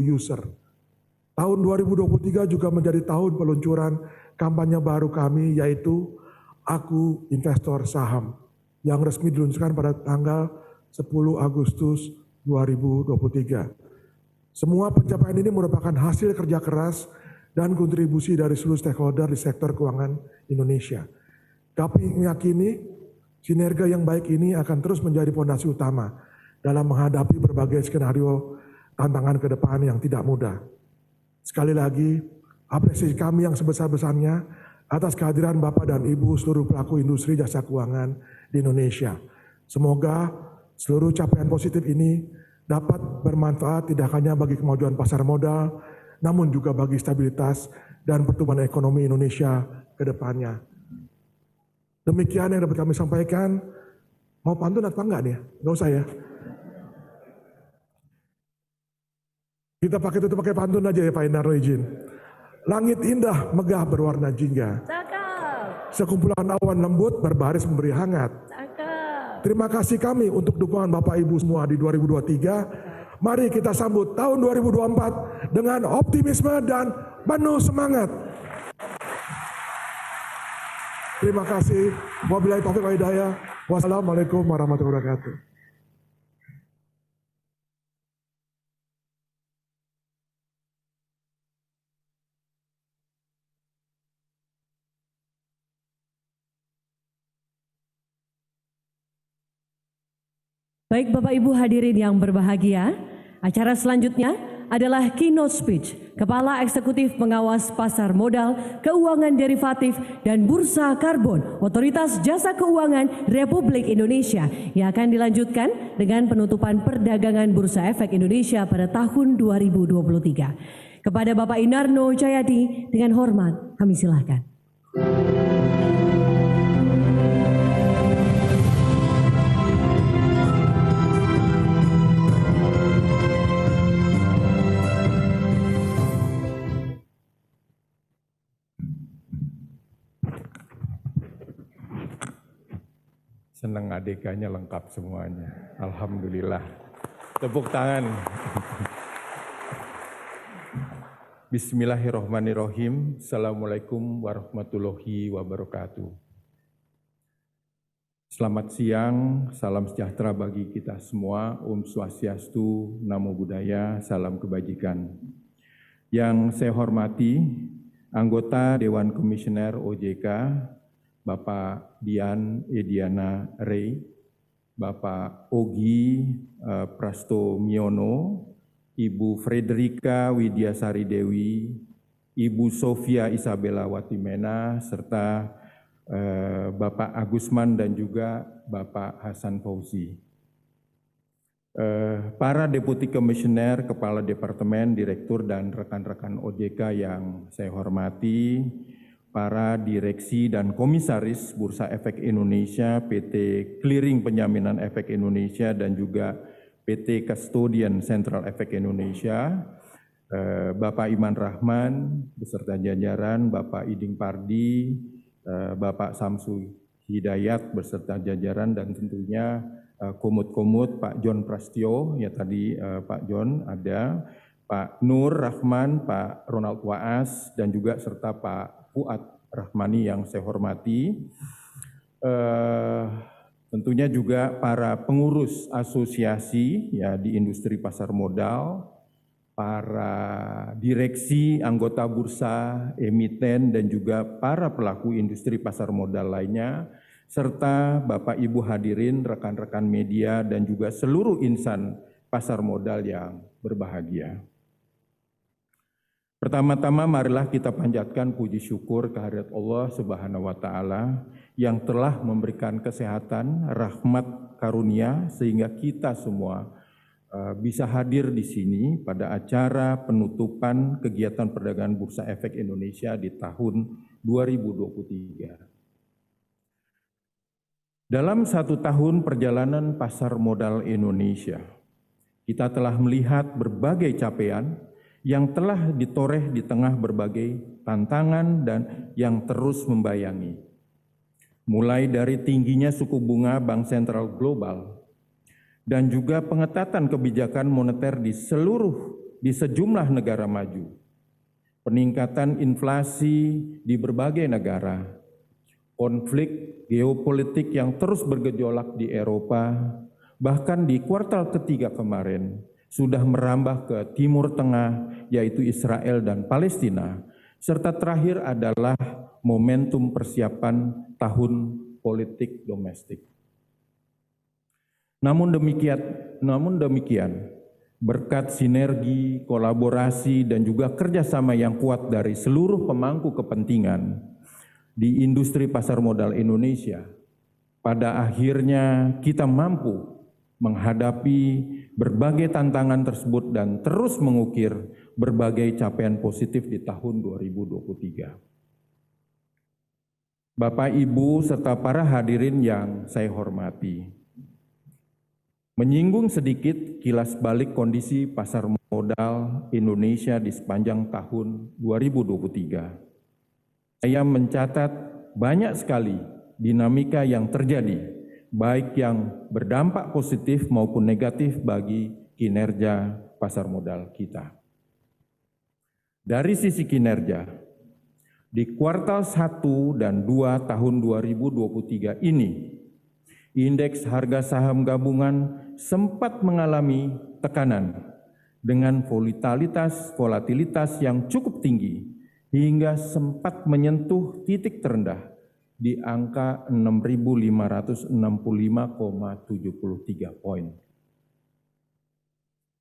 user. Tahun 2023 juga menjadi tahun peluncuran kampanye baru kami, yaitu Aku Investor Saham yang resmi diluncurkan pada tanggal 10 Agustus 2023. Semua pencapaian ini merupakan hasil kerja keras dan kontribusi dari seluruh stakeholder di sektor keuangan Indonesia. Kami meyakini sinergi yang baik ini akan terus menjadi fondasi utama dalam menghadapi berbagai skenario tantangan ke depan yang tidak mudah. Sekali lagi, apresiasi kami yang sebesar-besarnya atas kehadiran Bapak dan Ibu seluruh pelaku industri jasa keuangan di Indonesia. Semoga seluruh capaian positif ini dapat bermanfaat tidak hanya bagi kemajuan pasar modal, namun juga bagi stabilitas dan pertumbuhan ekonomi Indonesia ke depannya. Demikian yang dapat kami sampaikan. Mau pantun atau enggak nih? Enggak usah ya. Kita pakai pantun aja ya Pak Indarno izin. Langit indah megah berwarna jingga. Sekumpulan awan lembut berbaris memberi hangat. Terima kasih kami untuk dukungan Bapak Ibu semua di 2023. Mari kita sambut tahun 2024 dengan optimisme dan penuh semangat. Terima kasih. Wabillahi taufiq wal hidayah. Wassalamualaikum warahmatullahi wabarakatuh. Baik Bapak Ibu hadirin yang berbahagia, acara selanjutnya adalah keynote speech Kepala Eksekutif Pengawas Pasar Modal, Keuangan Derivatif dan Bursa Karbon Otoritas Jasa Keuangan Republik Indonesia yang akan dilanjutkan dengan penutupan perdagangan Bursa Efek Indonesia pada tahun 2023. Kepada Bapak Indarno Jayadi dengan hormat kami silakan. Senang ADK-nya lengkap semuanya. Alhamdulillah. Tepuk tangan. Bismillahirrahmanirrahim. Assalamualaikum warahmatullahi wabarakatuh. Selamat siang, salam sejahtera bagi kita semua. Om Swastiastu, Namo Buddhaya, salam kebajikan. Yang saya hormati anggota Dewan Komisioner OJK, Bapak Dian Ediana Rey, Bapak Ogi Prastomiono, Ibu Frederika Widyasari Dewi, Ibu Sofia Isabella Watimena, serta Bapak Agusman dan juga Bapak Hasan Fauzi. Para Deputi Komisioner, Kepala Departemen, Direktur, dan rekan-rekan OJK yang saya hormati, para Direksi dan Komisaris Bursa Efek Indonesia, PT Clearing Penjaminan Efek Indonesia, dan juga PT Custodian Central Efek Indonesia, Bapak Iman Rahman beserta jajaran, Bapak Iding Pardi, Bapak Samsu Hidayat beserta jajaran, dan tentunya komut-komut Pak John Prastyo, ya tadi Pak John ada, Pak Nur Rahman, Pak Ronald Waas, dan juga serta Pak Fuad Rahmani yang saya hormati. Tentunya juga para pengurus asosiasi ya di industri pasar modal, para direksi anggota bursa, emiten, dan juga para pelaku industri pasar modal lainnya, serta Bapak Ibu hadirin, rekan-rekan media, dan juga seluruh insan pasar modal yang berbahagia. Pertama-tama marilah kita panjatkan puji syukur kehadirat Allah Subhanahu wa Ta'ala yang telah memberikan kesehatan, rahmat, karunia sehingga kita semua bisa hadir di sini pada acara penutupan kegiatan perdagangan Bursa Efek Indonesia di tahun 2023. Dalam 1 tahun perjalanan pasar modal Indonesia, kita telah melihat berbagai capaian yang telah ditoreh di tengah berbagai tantangan dan yang terus membayangi. Mulai dari tingginya suku bunga Bank Sentral Global dan juga pengetatan kebijakan moneter di sejumlah negara maju, peningkatan inflasi di berbagai negara, konflik geopolitik yang terus bergejolak di Eropa, bahkan di kuartal ketiga kemarin sudah merambah ke Timur Tengah, yaitu Israel dan Palestina, serta terakhir adalah momentum persiapan tahun politik domestik. Namun demikian, berkat sinergi, kolaborasi, dan juga kerjasama yang kuat dari seluruh pemangku kepentingan di industri pasar modal Indonesia, pada akhirnya kita mampu menghadapi berbagai tantangan tersebut dan terus mengukir berbagai capaian positif di tahun 2023. Bapak, Ibu, serta para hadirin yang saya hormati, menyinggung sedikit kilas balik kondisi pasar modal Indonesia di sepanjang tahun 2023. Saya mencatat banyak sekali dinamika yang terjadi, baik yang berdampak positif maupun negatif bagi kinerja pasar modal kita. Dari sisi kinerja, di kuartal 1 dan 2 tahun 2023 ini, indeks harga saham gabungan sempat mengalami tekanan dengan volatilitas yang cukup tinggi, hingga sempat menyentuh titik terendah di angka 6.565,73 poin.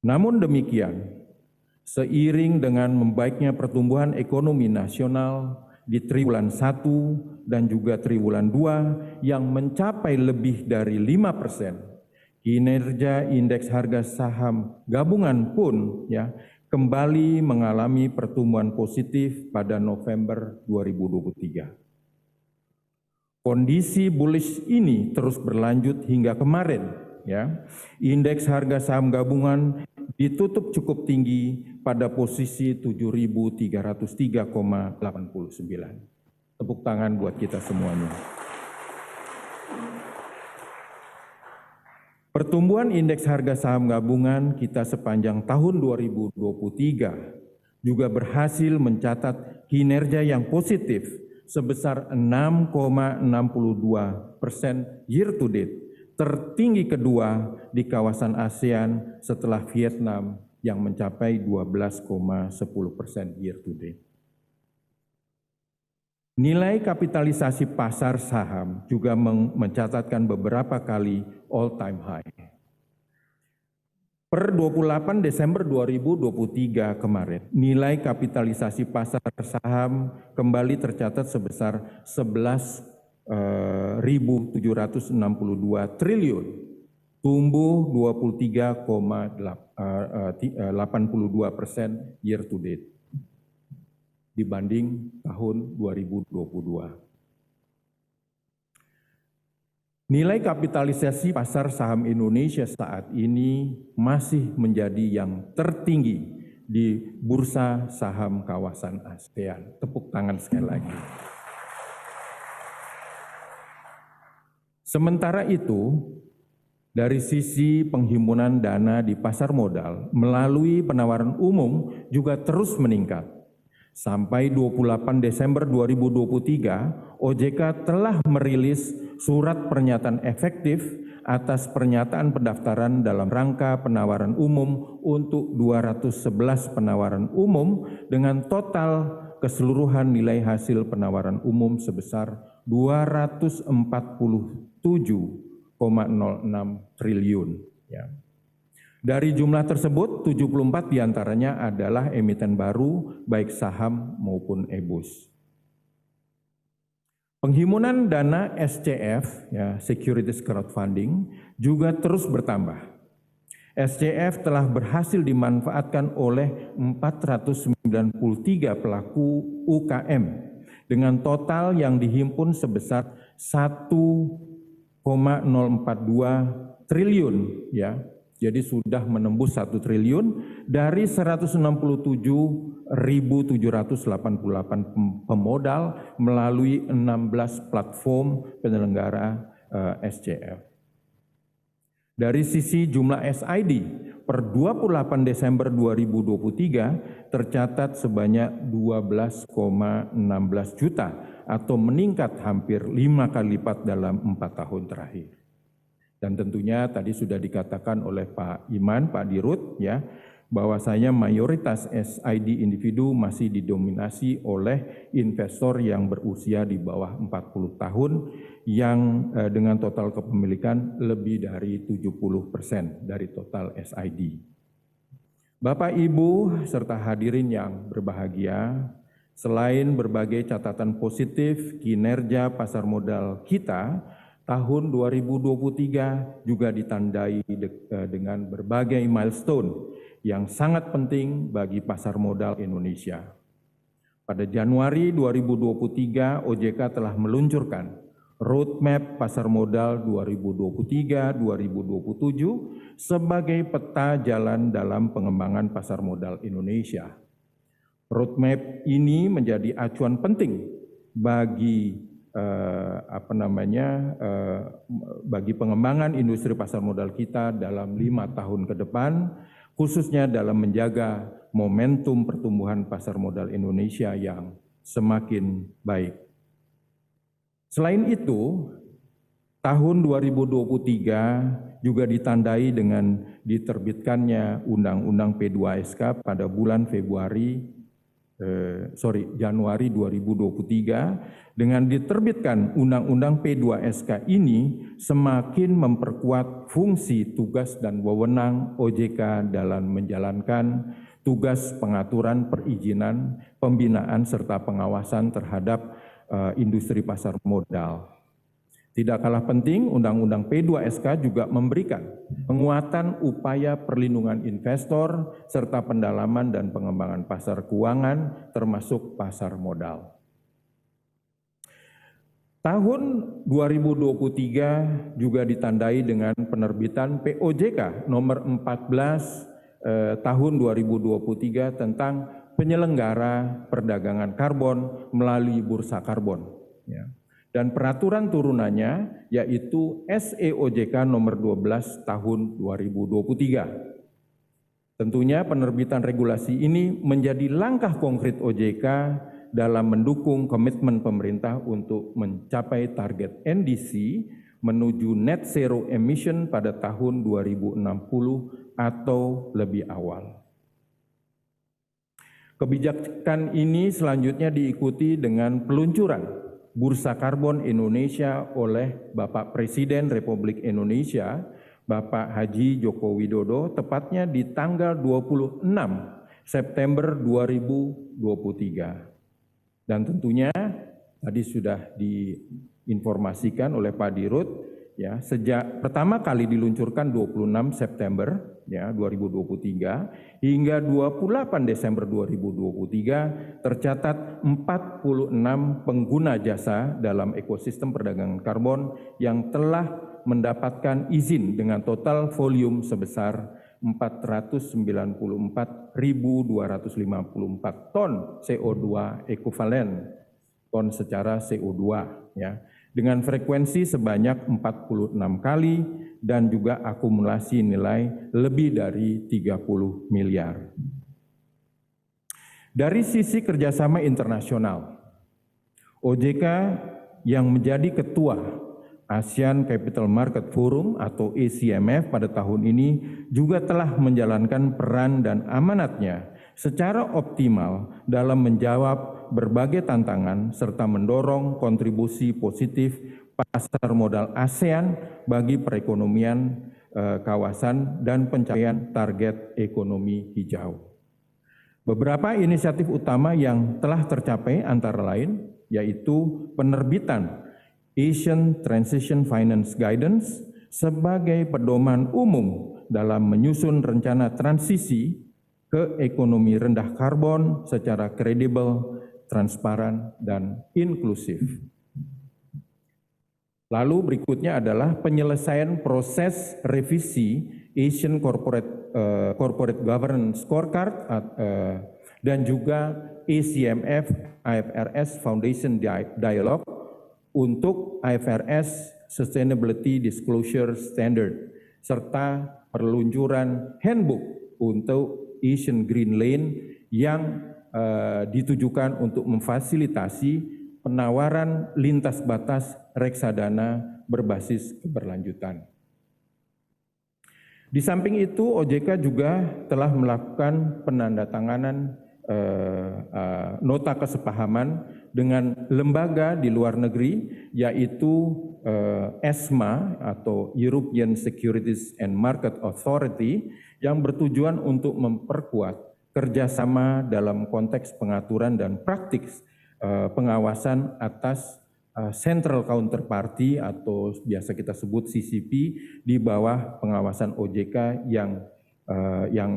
Namun demikian, seiring dengan membaiknya pertumbuhan ekonomi nasional di triwulan 1 dan juga triwulan 2 yang mencapai lebih dari 5%, kinerja indeks harga saham gabungan pun kembali mengalami pertumbuhan positif pada November 2023. Kondisi bullish ini terus berlanjut hingga kemarin. Indeks harga saham gabungan ditutup cukup tinggi pada posisi 7.303,89. Tepuk tangan buat kita semuanya. Pertumbuhan indeks harga saham gabungan kita sepanjang tahun 2023 juga berhasil mencatat kinerja yang positif sebesar 6,62% year to date, tertinggi kedua di kawasan ASEAN setelah Vietnam yang mencapai 12,10% year to date. Nilai kapitalisasi pasar saham juga mencatatkan beberapa kali all-time high. Per 28 Desember 2023 kemarin, nilai kapitalisasi pasar saham kembali tercatat sebesar 11.762 triliun, tumbuh 23,82% year to date dibanding tahun 2022. Nilai kapitalisasi pasar saham Indonesia saat ini masih menjadi yang tertinggi di bursa saham kawasan ASEAN. Tepuk tangan sekali lagi. Sementara itu, dari sisi penghimpunan dana di pasar modal melalui penawaran umum juga terus meningkat. Sampai 28 Desember 2023, OJK telah merilis surat pernyataan efektif atas pernyataan pendaftaran dalam rangka penawaran umum untuk 211 penawaran umum dengan total keseluruhan nilai hasil penawaran umum sebesar 247,06 triliun. Ya. Dari jumlah tersebut, 74 diantaranya adalah emiten baru, baik saham maupun EBOS. Penghimpunan dana SCF, ya, Securities Crowdfunding, juga terus bertambah. SCF telah berhasil dimanfaatkan oleh 493 pelaku UKM dengan total yang dihimpun sebesar 1,042 triliun, ya. Jadi sudah menembus 1 triliun dari 167.788 pemodal melalui 16 platform penyelenggara SCF. Dari sisi jumlah SID, per 28 Desember 2023 tercatat sebanyak 12,16 juta atau meningkat hampir 5 kali lipat dalam 4 tahun terakhir. Dan tentunya tadi sudah dikatakan oleh Pak Iman, Pak Dirut, ya, bahwasanya mayoritas SID individu masih didominasi oleh investor yang berusia di bawah 40 tahun yang dengan total kepemilikan lebih dari 70% dari total SID. Bapak, Ibu, serta hadirin yang berbahagia, selain berbagai catatan positif kinerja pasar modal kita, tahun 2023 juga ditandai dengan berbagai milestone yang sangat penting bagi pasar modal Indonesia. Pada Januari 2023, OJK telah meluncurkan Roadmap Pasar Modal 2023-2027 sebagai peta jalan dalam pengembangan pasar modal Indonesia. Roadmap ini menjadi acuan penting bagi bagi pengembangan industri pasar modal kita dalam 5 tahun ke depan, khususnya dalam menjaga momentum pertumbuhan pasar modal Indonesia yang semakin baik. Selain itu, tahun 2023 juga ditandai dengan diterbitkannya Undang-Undang P2SK pada bulan Januari 2023. Dengan diterbitkan Undang-Undang P2SK ini semakin memperkuat fungsi, tugas, dan wewenang OJK dalam menjalankan tugas pengaturan, perizinan, pembinaan, serta pengawasan terhadap industri pasar modal. Tidak kalah penting, Undang-Undang P2SK juga memberikan penguatan upaya perlindungan investor serta pendalaman dan pengembangan pasar keuangan termasuk pasar modal. Tahun 2023 juga ditandai dengan penerbitan POJK nomor 14 tahun 2023 tentang penyelenggara perdagangan karbon melalui bursa karbon. Ya. Dan peraturan turunannya yaitu SEOJK nomor 12 tahun 2023. Tentunya penerbitan regulasi ini menjadi langkah konkret OJK dalam mendukung komitmen pemerintah untuk mencapai target NDC menuju net zero emission pada tahun 2060 atau lebih awal. Kebijakan ini selanjutnya diikuti dengan peluncuran Bursa Karbon Indonesia oleh Bapak Presiden Republik Indonesia, Bapak Haji Joko Widodo, tepatnya di tanggal 26 September 2023. Dan tentunya tadi sudah diinformasikan oleh Pak Dirut, ya, sejak pertama kali diluncurkan 26 September ya 2023 hingga 28 Desember 2023 tercatat 46 pengguna jasa dalam ekosistem perdagangan karbon yang telah mendapatkan izin dengan total volume sebesar 494.254 ton CO2 ekuivalen, ton secara CO2 ya, dengan frekuensi sebanyak 46 kali dan juga akumulasi nilai lebih dari 30 miliar. Dari sisi kerjasama internasional, OJK yang menjadi ketua ASEAN Capital Market Forum atau ACMF pada tahun ini juga telah menjalankan peran dan amanatnya secara optimal dalam menjawab berbagai tantangan serta mendorong kontribusi positif pasar modal ASEAN bagi perekonomian kawasan dan pencapaian target ekonomi hijau. Beberapa inisiatif utama yang telah tercapai antara lain yaitu penerbitan Asian Transition Finance Guidance sebagai pedoman umum dalam menyusun rencana transisi ke ekonomi rendah karbon secara kredibel, transparan, dan inklusif. Lalu berikutnya adalah penyelesaian proses revisi Asian Corporate Governance Scorecard dan juga ACMF IFRS Foundation Dialogue untuk IFRS Sustainability Disclosure Standard serta peluncuran handbook untuk Asian Green Lane yang ditujukan untuk memfasilitasi penawaran lintas batas reksadana berbasis keberlanjutan. Di samping itu, OJK juga telah melakukan penandatanganan nota kesepahaman dengan lembaga di luar negeri, yaitu ESMA atau European Securities and Market Authority, yang bertujuan untuk memperkuat kerjasama dalam konteks pengaturan dan praktik pengawasan atas Central Counterparty atau biasa kita sebut CCP di bawah pengawasan OJK yang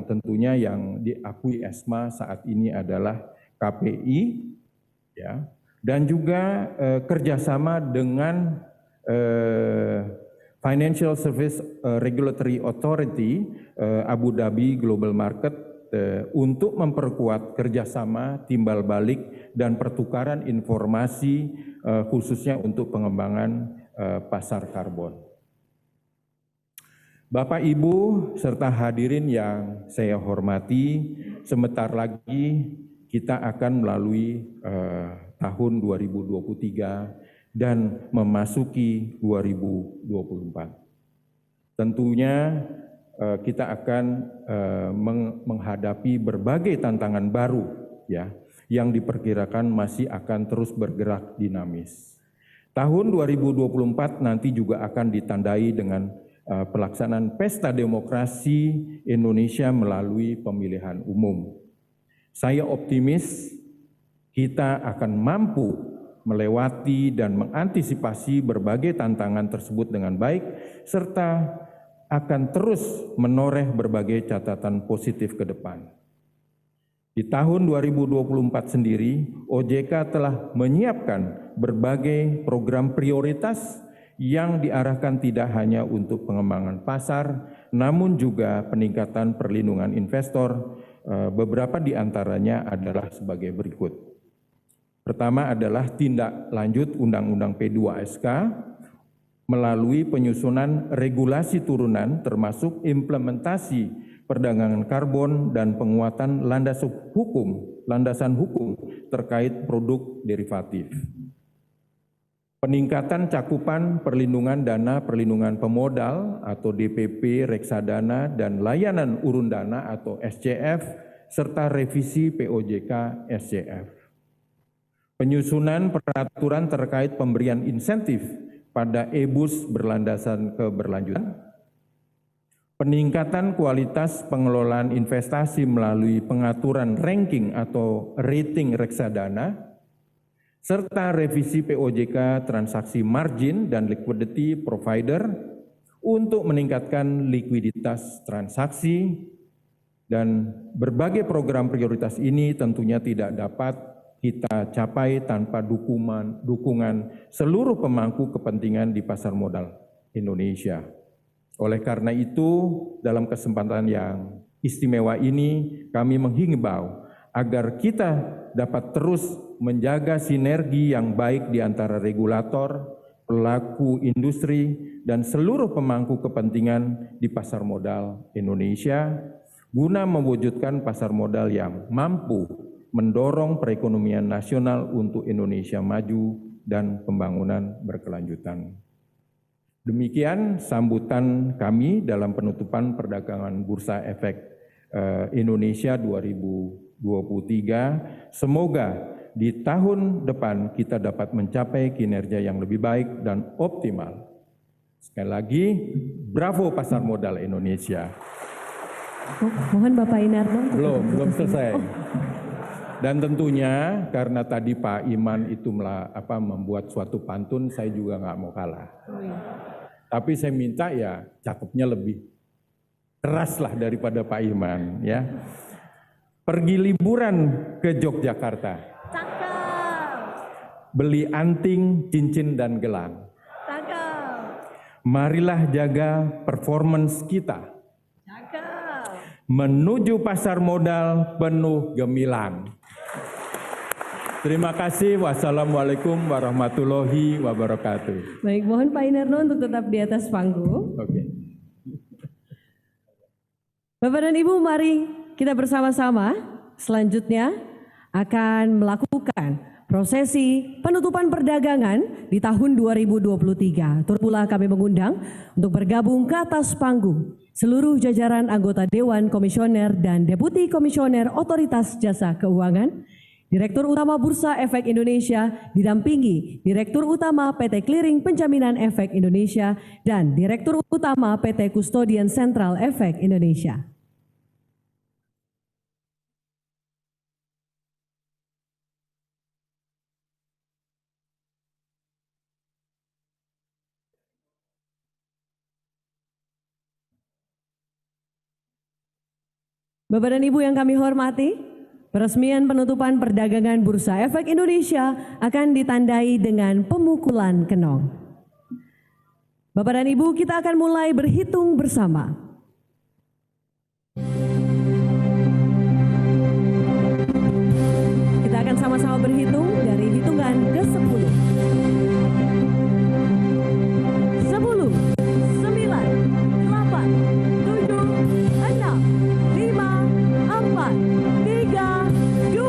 tentunya yang diakui ESMA saat ini adalah KPI, ya, dan juga kerjasama dengan Financial Service Regulatory Authority Abu Dhabi Global Market untuk memperkuat kerjasama timbal balik dan pertukaran informasi khususnya untuk pengembangan pasar karbon. Bapak, Ibu, serta hadirin yang saya hormati, sebentar lagi kita akan melalui tahun 2023 dan memasuki 2024. Tentunya kita akan menghadapi berbagai tantangan baru ya yang diperkirakan masih akan terus bergerak dinamis. Tahun 2024 nanti juga akan ditandai dengan pelaksanaan Pesta Demokrasi Indonesia melalui pemilihan umum. Saya optimis kita akan mampu melewati dan mengantisipasi berbagai tantangan tersebut dengan baik, serta akan terus menoreh berbagai catatan positif ke depan. Di tahun 2024 sendiri, OJK telah menyiapkan berbagai program prioritas yang diarahkan tidak hanya untuk pengembangan pasar, namun juga peningkatan perlindungan investor. Beberapa di antaranya adalah sebagai berikut. Pertama adalah tindak lanjut Undang-Undang P2SK melalui penyusunan regulasi turunan termasuk implementasi perdagangan karbon dan penguatan landasan hukum terkait produk derivatif. Peningkatan cakupan perlindungan dana perlindungan pemodal atau DPP, reksadana, dan layanan urun dana atau SCF serta revisi POJK SCF. Penyusunan peraturan terkait pemberian insentif pada e-bus berlandasan keberlanjutan, peningkatan kualitas pengelolaan investasi melalui pengaturan ranking atau rating reksadana, serta revisi POJK transaksi margin dan liquidity provider untuk meningkatkan likuiditas transaksi, dan berbagai program prioritas ini tentunya tidak dapat kita capai tanpa dukungan seluruh pemangku kepentingan di pasar modal Indonesia. Oleh karena itu, dalam kesempatan yang istimewa ini, kami menghimbau agar kita dapat terus menjaga sinergi yang baik di antara regulator, pelaku industri, dan seluruh pemangku kepentingan di pasar modal Indonesia, guna mewujudkan pasar modal yang mampu mendorong perekonomian nasional untuk Indonesia maju dan pembangunan berkelanjutan. Demikian sambutan kami dalam penutupan perdagangan Bursa Efek Indonesia 2023. Semoga di tahun depan kita dapat mencapai kinerja yang lebih baik dan optimal. Sekali lagi, bravo pasar modal Indonesia. Mohon Bapak Inarno. Belum selesai. Dan tentunya karena tadi Pak Iman itu membuat suatu pantun, saya juga nggak mau kalah. Tapi saya minta ya cakepnya lebih keras lah daripada Pak Iman ya. Pergi liburan ke Yogyakarta. Beli anting, cincin dan gelang. Marilah jaga performance kita. Menuju pasar modal penuh gemilang. Terima kasih. Wassalamualaikum warahmatullahi wabarakatuh. Baik, mohon Pak Inarno untuk tetap di atas panggung. Oke. Bapak dan Ibu, mari kita bersama-sama selanjutnya akan melakukan prosesi penutupan perdagangan di tahun 2023. Turut pula kami mengundang untuk bergabung ke atas panggung seluruh jajaran anggota Dewan Komisioner dan Deputi Komisioner Otoritas Jasa Keuangan, Direktur Utama Bursa Efek Indonesia didampingi Direktur Utama PT Clearing Penjaminan Efek Indonesia dan Direktur Utama PT Kustodian Sentral Efek Indonesia. Bapak dan Ibu yang kami hormati, peresmian penutupan perdagangan Bursa Efek Indonesia akan ditandai dengan pemukulan kenong. Bapak dan Ibu, kita akan mulai berhitung bersama. Kita akan sama-sama berhitung dari hitungan ke-10. 10, 9, 8, 7, 6, 5, 4, 3, 2, 1.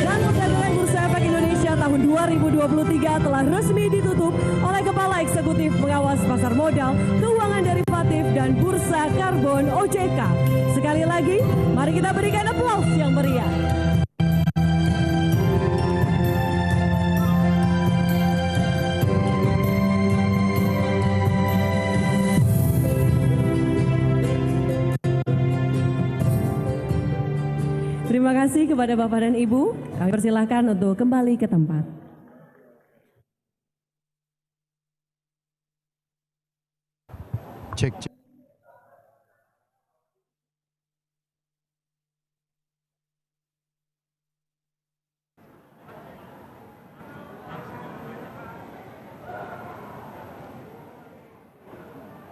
Dan perdagangan Bursa Efek Indonesia tahun 2023 telah resmi ditutup oleh Kepala Eksekutif Pengawas Pasar Modal, Keuangan Derivatif, dan Bursa Karbon OJK. Sekali lagi, mari kita berikan aplaus yang meriah. Terima kasih kepada Bapak dan Ibu. Kami persilahkan untuk kembali ke tempat. Cek.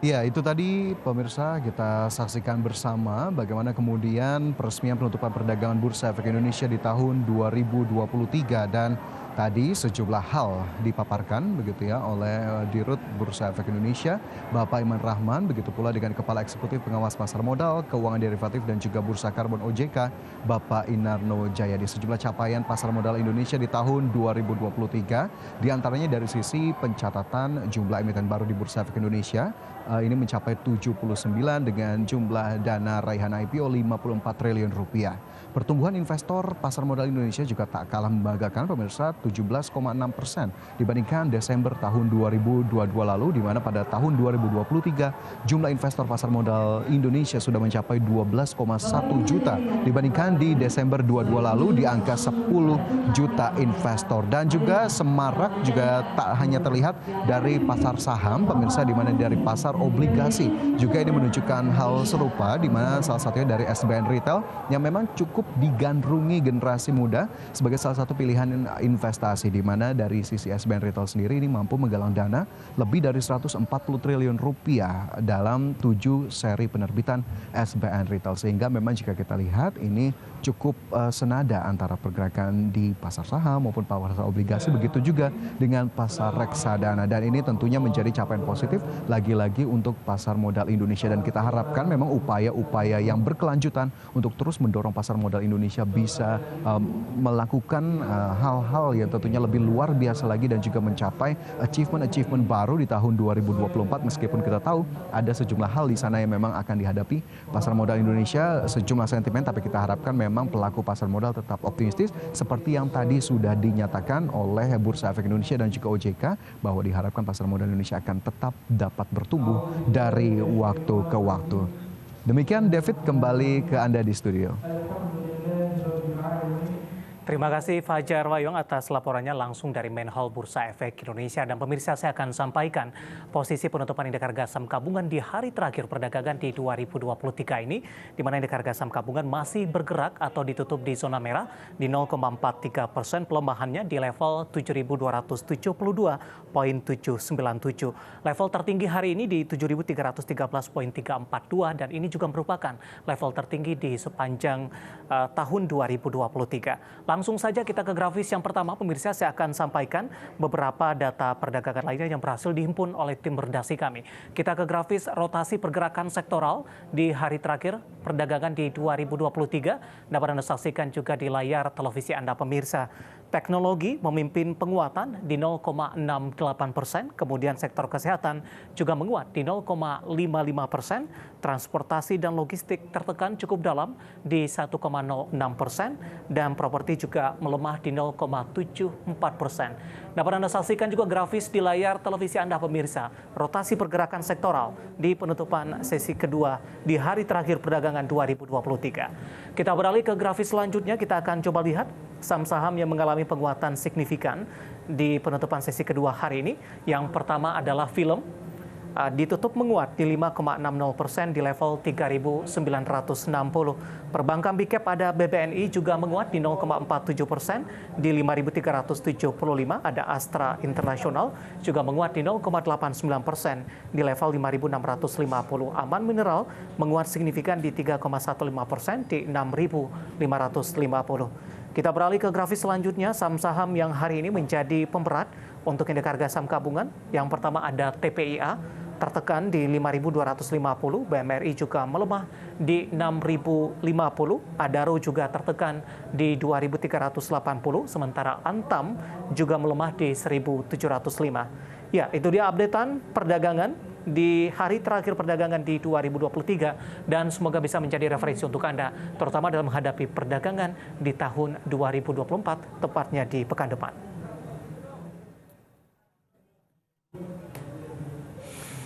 Ya, itu tadi pemirsa kita saksikan bersama bagaimana kemudian peresmian penutupan perdagangan Bursa Efek Indonesia di tahun 2023 dan Tadi sejumlah hal dipaparkan begitu ya oleh Dirut Bursa Efek Indonesia, Bapak Iman Rahman, begitu pula dengan Kepala Eksekutif Pengawas Pasar Modal, Keuangan Derivatif dan juga Bursa Karbon OJK, Bapak Inarno Jayadi. Sejumlah capaian pasar modal Indonesia di tahun 2023, diantaranya dari sisi pencatatan jumlah emiten baru di Bursa Efek Indonesia, ini mencapai 79 dengan jumlah dana raihan IPO 54 triliun rupiah. Pertumbuhan investor pasar modal Indonesia juga tak kalah membanggakan pemirsa, 17,6% dibandingkan Desember tahun 2022 lalu, di mana pada tahun 2023 jumlah investor pasar modal Indonesia sudah mencapai 12,1 juta dibandingkan di Desember 22 lalu di angka 10 juta investor. Dan juga semarak juga tak hanya terlihat dari pasar saham pemirsa, di mana dari pasar obligasi juga ini menunjukkan hal serupa, di mana salah satunya dari SBN Retail yang memang cukup digandrungi generasi muda sebagai salah satu pilihan investasi, di mana dari sisi SBN Retail sendiri ini mampu menggalang dana lebih dari 140 triliun rupiah dalam 7 seri penerbitan SBN Retail, sehingga memang jika kita lihat ini cukup senada antara pergerakan di pasar saham maupun pasar obligasi, begitu juga dengan pasar reksadana, dan ini tentunya menjadi capaian positif lagi-lagi untuk pasar modal Indonesia. Dan kita harapkan memang upaya-upaya yang berkelanjutan untuk terus mendorong pasar modal Indonesia bisa melakukan hal-hal yang tentunya lebih luar biasa lagi dan juga mencapai achievement baru di tahun 2024, meskipun kita tahu ada sejumlah hal di sana yang memang akan dihadapi pasar modal Indonesia, sejumlah sentimen, tapi kita harapkan memang pelaku pasar modal tetap optimistis seperti yang tadi sudah dinyatakan oleh Bursa Efek Indonesia dan juga OJK, bahwa diharapkan pasar modal Indonesia akan tetap dapat bertumbuh dari waktu ke waktu. Demikian David, kembali ke Anda di studio. Terima kasih Fajar Wayong atas laporannya langsung dari Menhol Bursa Efek Indonesia. Dan pemirsa, saya akan sampaikan posisi penutupan indeks harga saham gabungan di hari terakhir perdagangan di 2023 ini, di mana indeks harga saham gabungan masih bergerak atau ditutup di zona merah di 0,43%, pelemahannya di level 7.272,797. Level tertinggi hari ini di 7.313,342, dan ini juga merupakan level tertinggi di sepanjang tahun 2023. Langsung saja kita ke grafis yang pertama, pemirsa. Saya akan sampaikan beberapa data perdagangan lainnya yang berhasil dihimpun oleh tim redaksi kami. Kita ke grafis rotasi pergerakan sektoral di hari terakhir perdagangan di 2023. Dapat Anda saksikan juga di layar televisi Anda, pemirsa. Teknologi memimpin penguatan di 0,68%, kemudian sektor kesehatan juga menguat di 0,55%, transportasi dan logistik tertekan cukup dalam di 1,06%, dan properti juga melemah di 0,74%. Dapat Anda saksikan juga grafis di layar televisi Anda, pemirsa, rotasi pergerakan sektoral di penutupan sesi kedua di hari terakhir perdagangan 2023. Kita beralih ke grafis selanjutnya, kita akan coba lihat saham-saham yang mengalami penguatan signifikan di penutupan sesi kedua hari ini. Yang pertama adalah film, ditutup menguat di 5,60% di level 3.960. Perbankan Big Cap ada BBNI juga menguat di 0,47% di 5.375. Ada Astra International juga menguat di 0,89% di level 5.650. Aman Mineral menguat signifikan di 3,15% di 6.550. Kita beralih ke grafis selanjutnya, saham-saham yang hari ini menjadi pemberat untuk indeks harga saham gabungan. Yang pertama ada TPIA, tertekan di 5.250, BMRI juga melemah di 6.050, Adaro juga tertekan di 2.380, sementara Antam juga melemah di 1.705. Ya, itu dia updatean perdagangan di hari terakhir perdagangan di 2023, dan semoga bisa menjadi referensi untuk Anda, terutama dalam menghadapi perdagangan di tahun 2024, tepatnya di pekan depan.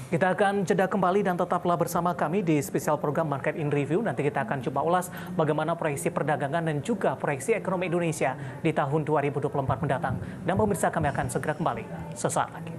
Kita akan jeda kembali dan tetaplah bersama kami di spesial program Market in Review. Nanti kita akan coba ulas bagaimana proyeksi perdagangan dan juga proyeksi ekonomi Indonesia di tahun 2024 mendatang. Dan pemirsa, kami akan segera kembali sesaat lagi.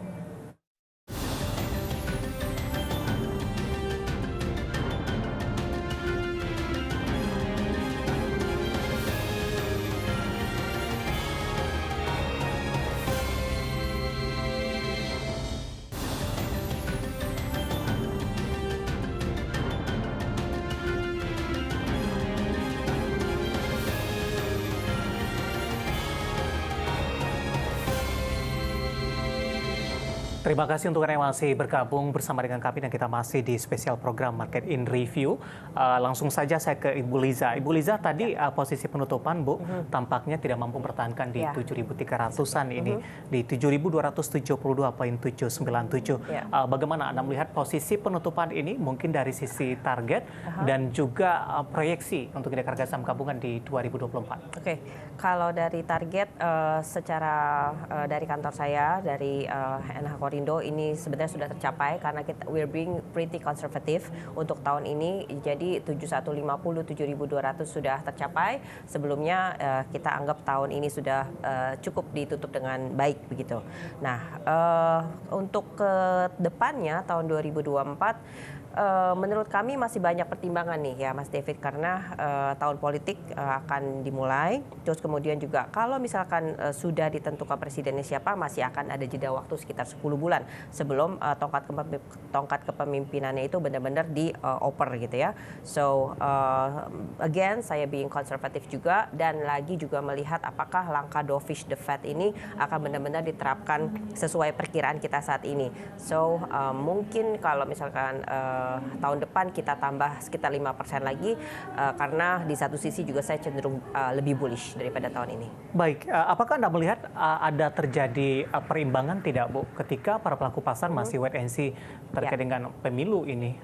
Terima kasih untuk Anda yang masih bergabung bersama dengan kami dan kita masih di spesial program Market in Review. Langsung saja saya ke Ibu Liza. Ibu Liza, tadi posisi penutupan Bu tampaknya tidak mampu mempertahankan di 7.300-an ini, di 7.272.797. Bagaimana Anda melihat posisi penutupan ini mungkin dari sisi target dan juga proyeksi untuk indeks harga saham gabungan di 2024? Oke, kalau dari target secara dari kantor saya, dari NH Korindo ini sebenarnya sudah tercapai karena we're being pretty konservatif untuk tahun ini. Jadi 7150, 7200 sudah tercapai. Sebelumnya kita anggap tahun ini sudah cukup ditutup dengan baik begitu. Nah, untuk ke depannya tahun 2024 menurut kami masih banyak pertimbangan nih ya Mas David, karena tahun politik akan dimulai. Terus kemudian juga kalau misalkan sudah ditentukan presidennya siapa, masih akan ada jeda waktu sekitar 10 bulan sebelum tongkat kepemimpinannya itu benar-benar dioper gitu ya. So again saya being konservatif juga, dan lagi juga melihat apakah langkah dovish the Fed ini akan benar-benar diterapkan sesuai perkiraan kita saat ini. So mungkin kalau misalkan tahun depan kita tambah sekitar 5% lagi, karena di satu sisi juga saya cenderung lebih bullish daripada tahun ini. Baik, apakah Anda melihat ada terjadi perimbangan tidak Bu ketika para pelaku pasar masih wait and see terkait dengan pemilu ini?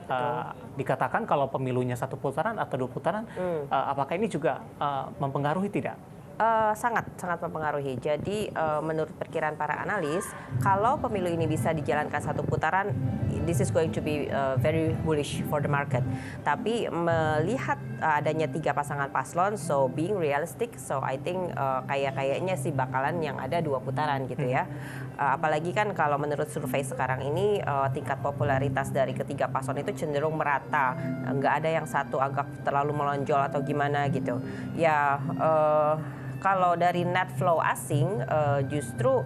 Dikatakan kalau pemilunya 1 putaran atau 2 putaran, apakah ini juga mempengaruhi tidak? Sangat mempengaruhi. Jadi menurut perkiraan para analis, kalau pemilu ini bisa dijalankan 1 putaran, this is going to be very bullish for the market. Tapi melihat adanya 3 pasangan paslon, so being realistic, so I think kayaknya sih bakalan yang ada 2 putaran gitu ya. Apalagi kan kalau menurut survei sekarang ini tingkat popularitas dari ketiga paslon itu cenderung merata, nggak ada yang satu agak terlalu melonjol atau gimana gitu. Ya. Kalau dari net flow asing justru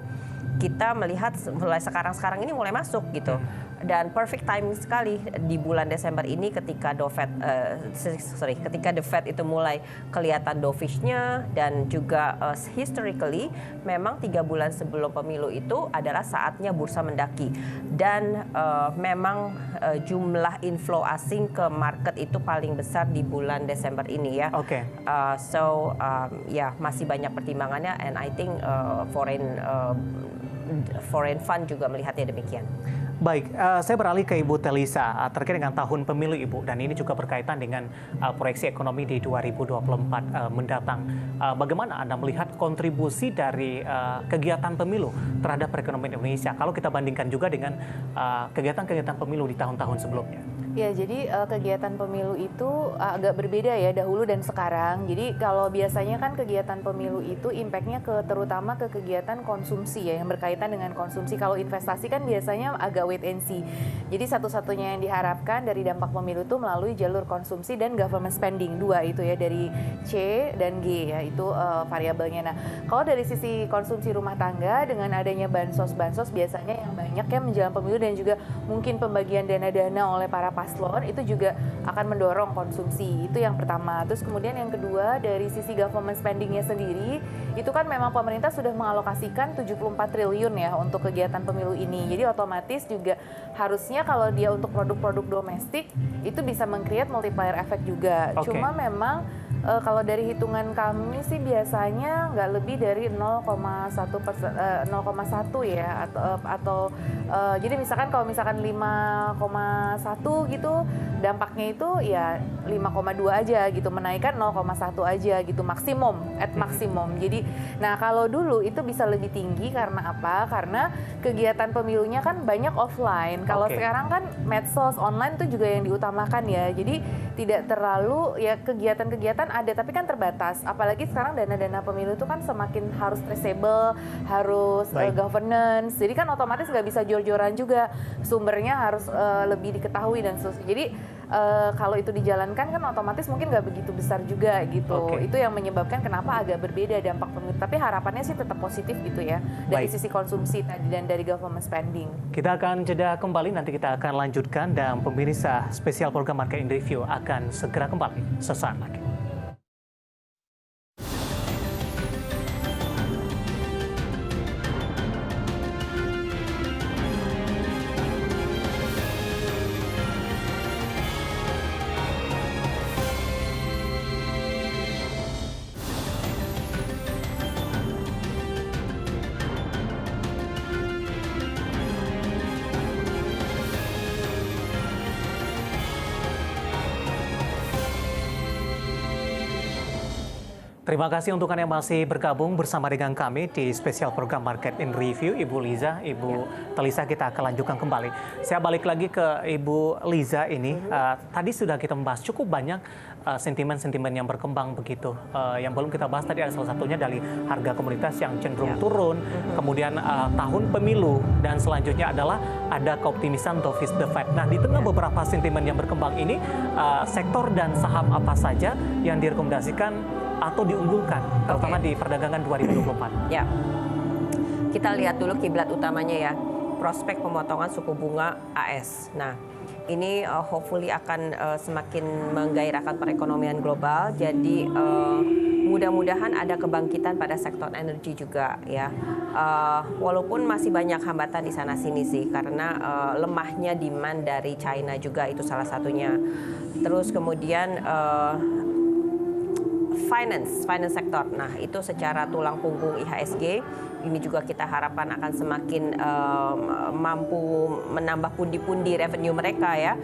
kita melihat mulai sekarang ini mulai masuk gitu. Dan perfect timing sekali di bulan Desember ini ketika ketika the Fed itu mulai kelihatan dovishnya, dan juga historically memang 3 bulan sebelum pemilu itu adalah saatnya bursa mendaki, dan memang jumlah inflow asing ke market itu paling besar di bulan Desember ini ya. Oke. Masih banyak pertimbangannya, and I think foreign fund juga melihatnya demikian. Baik, saya beralih ke Ibu Telisa terkait dengan tahun pemilu Ibu, dan ini juga berkaitan dengan proyeksi ekonomi di 2024 mendatang. Bagaimana Anda melihat kontribusi dari kegiatan pemilu terhadap perekonomian Indonesia kalau kita bandingkan juga dengan kegiatan-kegiatan pemilu di tahun-tahun sebelumnya? Ya, jadi kegiatan pemilu itu agak berbeda ya dahulu dan sekarang. Jadi kalau biasanya kan kegiatan pemilu itu impactnya terutama ke kegiatan konsumsi ya, yang berkaitan dengan konsumsi. Kalau investasi kan biasanya agak wait and see. Jadi satu-satunya yang diharapkan dari dampak pemilu itu melalui jalur konsumsi dan government spending, 2 itu ya, dari C dan G ya, itu variabelnya. Nah, kalau dari sisi konsumsi rumah tangga dengan adanya bansos biasanya yang banyak ya menjelang pemilu, dan juga mungkin pembagian dana-dana oleh para paslon itu juga akan mendorong konsumsi. Itu yang pertama. Terus kemudian yang kedua, dari sisi government spendingnya sendiri, itu kan memang pemerintah sudah mengalokasikan 74 triliun ya untuk kegiatan pemilu ini. Jadi otomatis juga harusnya kalau dia untuk produk-produk domestik itu bisa meng-create multiplier effect juga. Cuma memang kalau dari hitungan kami sih biasanya nggak lebih dari 0,1 ya, atau jadi misalkan kalau misalkan 5,1 gitu, dampaknya itu ya 5,2 aja gitu, menaikkan 0,1 aja gitu maksimum, at maksimum. Jadi nah kalau dulu itu bisa lebih tinggi karena apa? Karena kegiatan pemilunya kan banyak offline. Kalau sekarang kan medsos, online tuh juga yang diutamakan ya. Jadi tidak terlalu ya, kegiatan-kegiatan ada tapi kan terbatas. Apalagi sekarang dana-dana pemilu itu kan semakin harus traceable, harus governance. Jadi kan otomatis nggak bisa jor-joran juga, sumbernya harus lebih diketahui dan seterusnya. Jadi kalau itu dijalankan kan otomatis mungkin nggak begitu besar juga gitu. Itu yang menyebabkan kenapa agak berbeda dampak pemilu. Tapi harapannya sih tetap positif gitu ya, dari sisi konsumsi tadi dan dari government spending. Kita akan jeda kembali, nanti kita akan lanjutkan, dan pemirsa spesial program Market in Review akan segera kembali sesaat lagi. Terima kasih untuk Anda yang masih bergabung bersama dengan kami di spesial program Market in Review. Ibu Liza, Ibu Telisa, kita akan lanjutkan kembali. Saya balik lagi ke Ibu Liza ini. Tadi sudah kita membahas cukup banyak sentimen-sentimen yang berkembang begitu. Yang belum kita bahas tadi ada salah satunya dari harga komoditas yang cenderung turun, kemudian tahun pemilu, dan selanjutnya adalah ada keoptimisan dovish the Fed. Nah, di tengah beberapa sentimen yang berkembang ini, sektor dan saham apa saja yang direkomendasikan atau diunggulkan, terutama di perdagangan 2024? Ya, kita lihat dulu kiblat utamanya ya, prospek pemotongan suku bunga AS. Nah, ini hopefully akan semakin menggairahkan perekonomian global. Jadi mudah-mudahan ada kebangkitan pada sektor energi juga ya. Walaupun masih banyak hambatan di sana sini sih, karena lemahnya demand dari China juga itu salah satunya. Terus kemudian finance sektor. Nah, itu secara tulang punggung IHSG ini juga kita harapkan akan semakin mampu menambah pundi-pundi revenue mereka ya.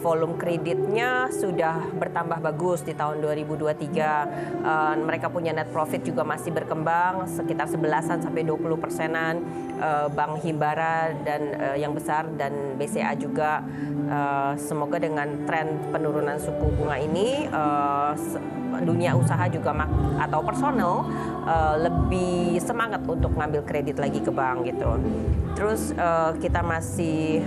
Volume kreditnya sudah bertambah bagus di tahun 2023. Mereka punya net profit juga masih berkembang sekitar 11-an sampai 20%-an. Bank Himbara dan yang besar dan BCA juga, semoga dengan tren penurunan suku bunga ini dunia usaha juga atau personal lebih semangat untuk ngambil kredit lagi ke bank gitu. Terus kita masih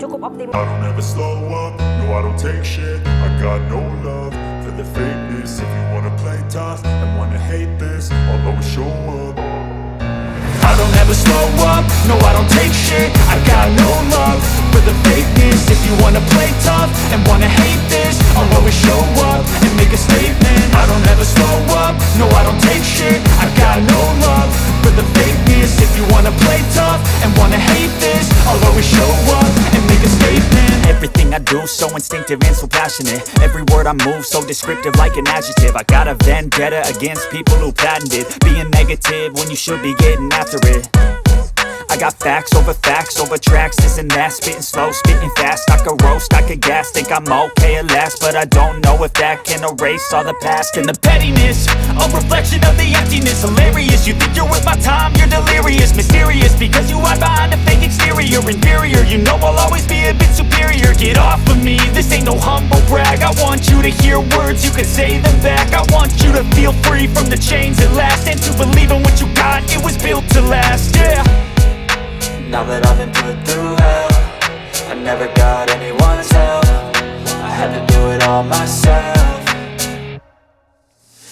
cukup optimis. I don't ever slow up, no I don't take shit. I got no love for the fakeness. If you wanna play tough and wanna hate this, I'll always show up. I don't ever slow up, no I don't take shit. I got no love for the fakeness. If you wanna play tough and wanna hate this, I'll always show up and make a statement. I don't ever slow up, no I don't take shit. I got no love for the fakeness. If you wanna play tough and wanna hate this, I'll always show up and make a statement. Everything I do so instinctive and so passionate. Every word I move so descriptive like an adjective. I got a vendetta against people who patented being negative when you should be getting after it. I got facts over tracks, this and that. Spitting slow, spitting fast. I could roast, I could gas. Think I'm okay at last, but I don't know if that can erase all the past. And the pettiness, a reflection of the emptiness. Hilarious, you think you're worth my time, you're delirious. Mysterious, because you hide behind a fake exterior. Inferior, you know I'll always be a bit superior. Get off of me, this ain't no humble brag. I want you to hear words, you can say them back. I want you to feel free from the chains at last, and to believe in what you got, it was built to last, yeah. Now that I've been put through hell, I never got anyone's help. I had to do it all myself.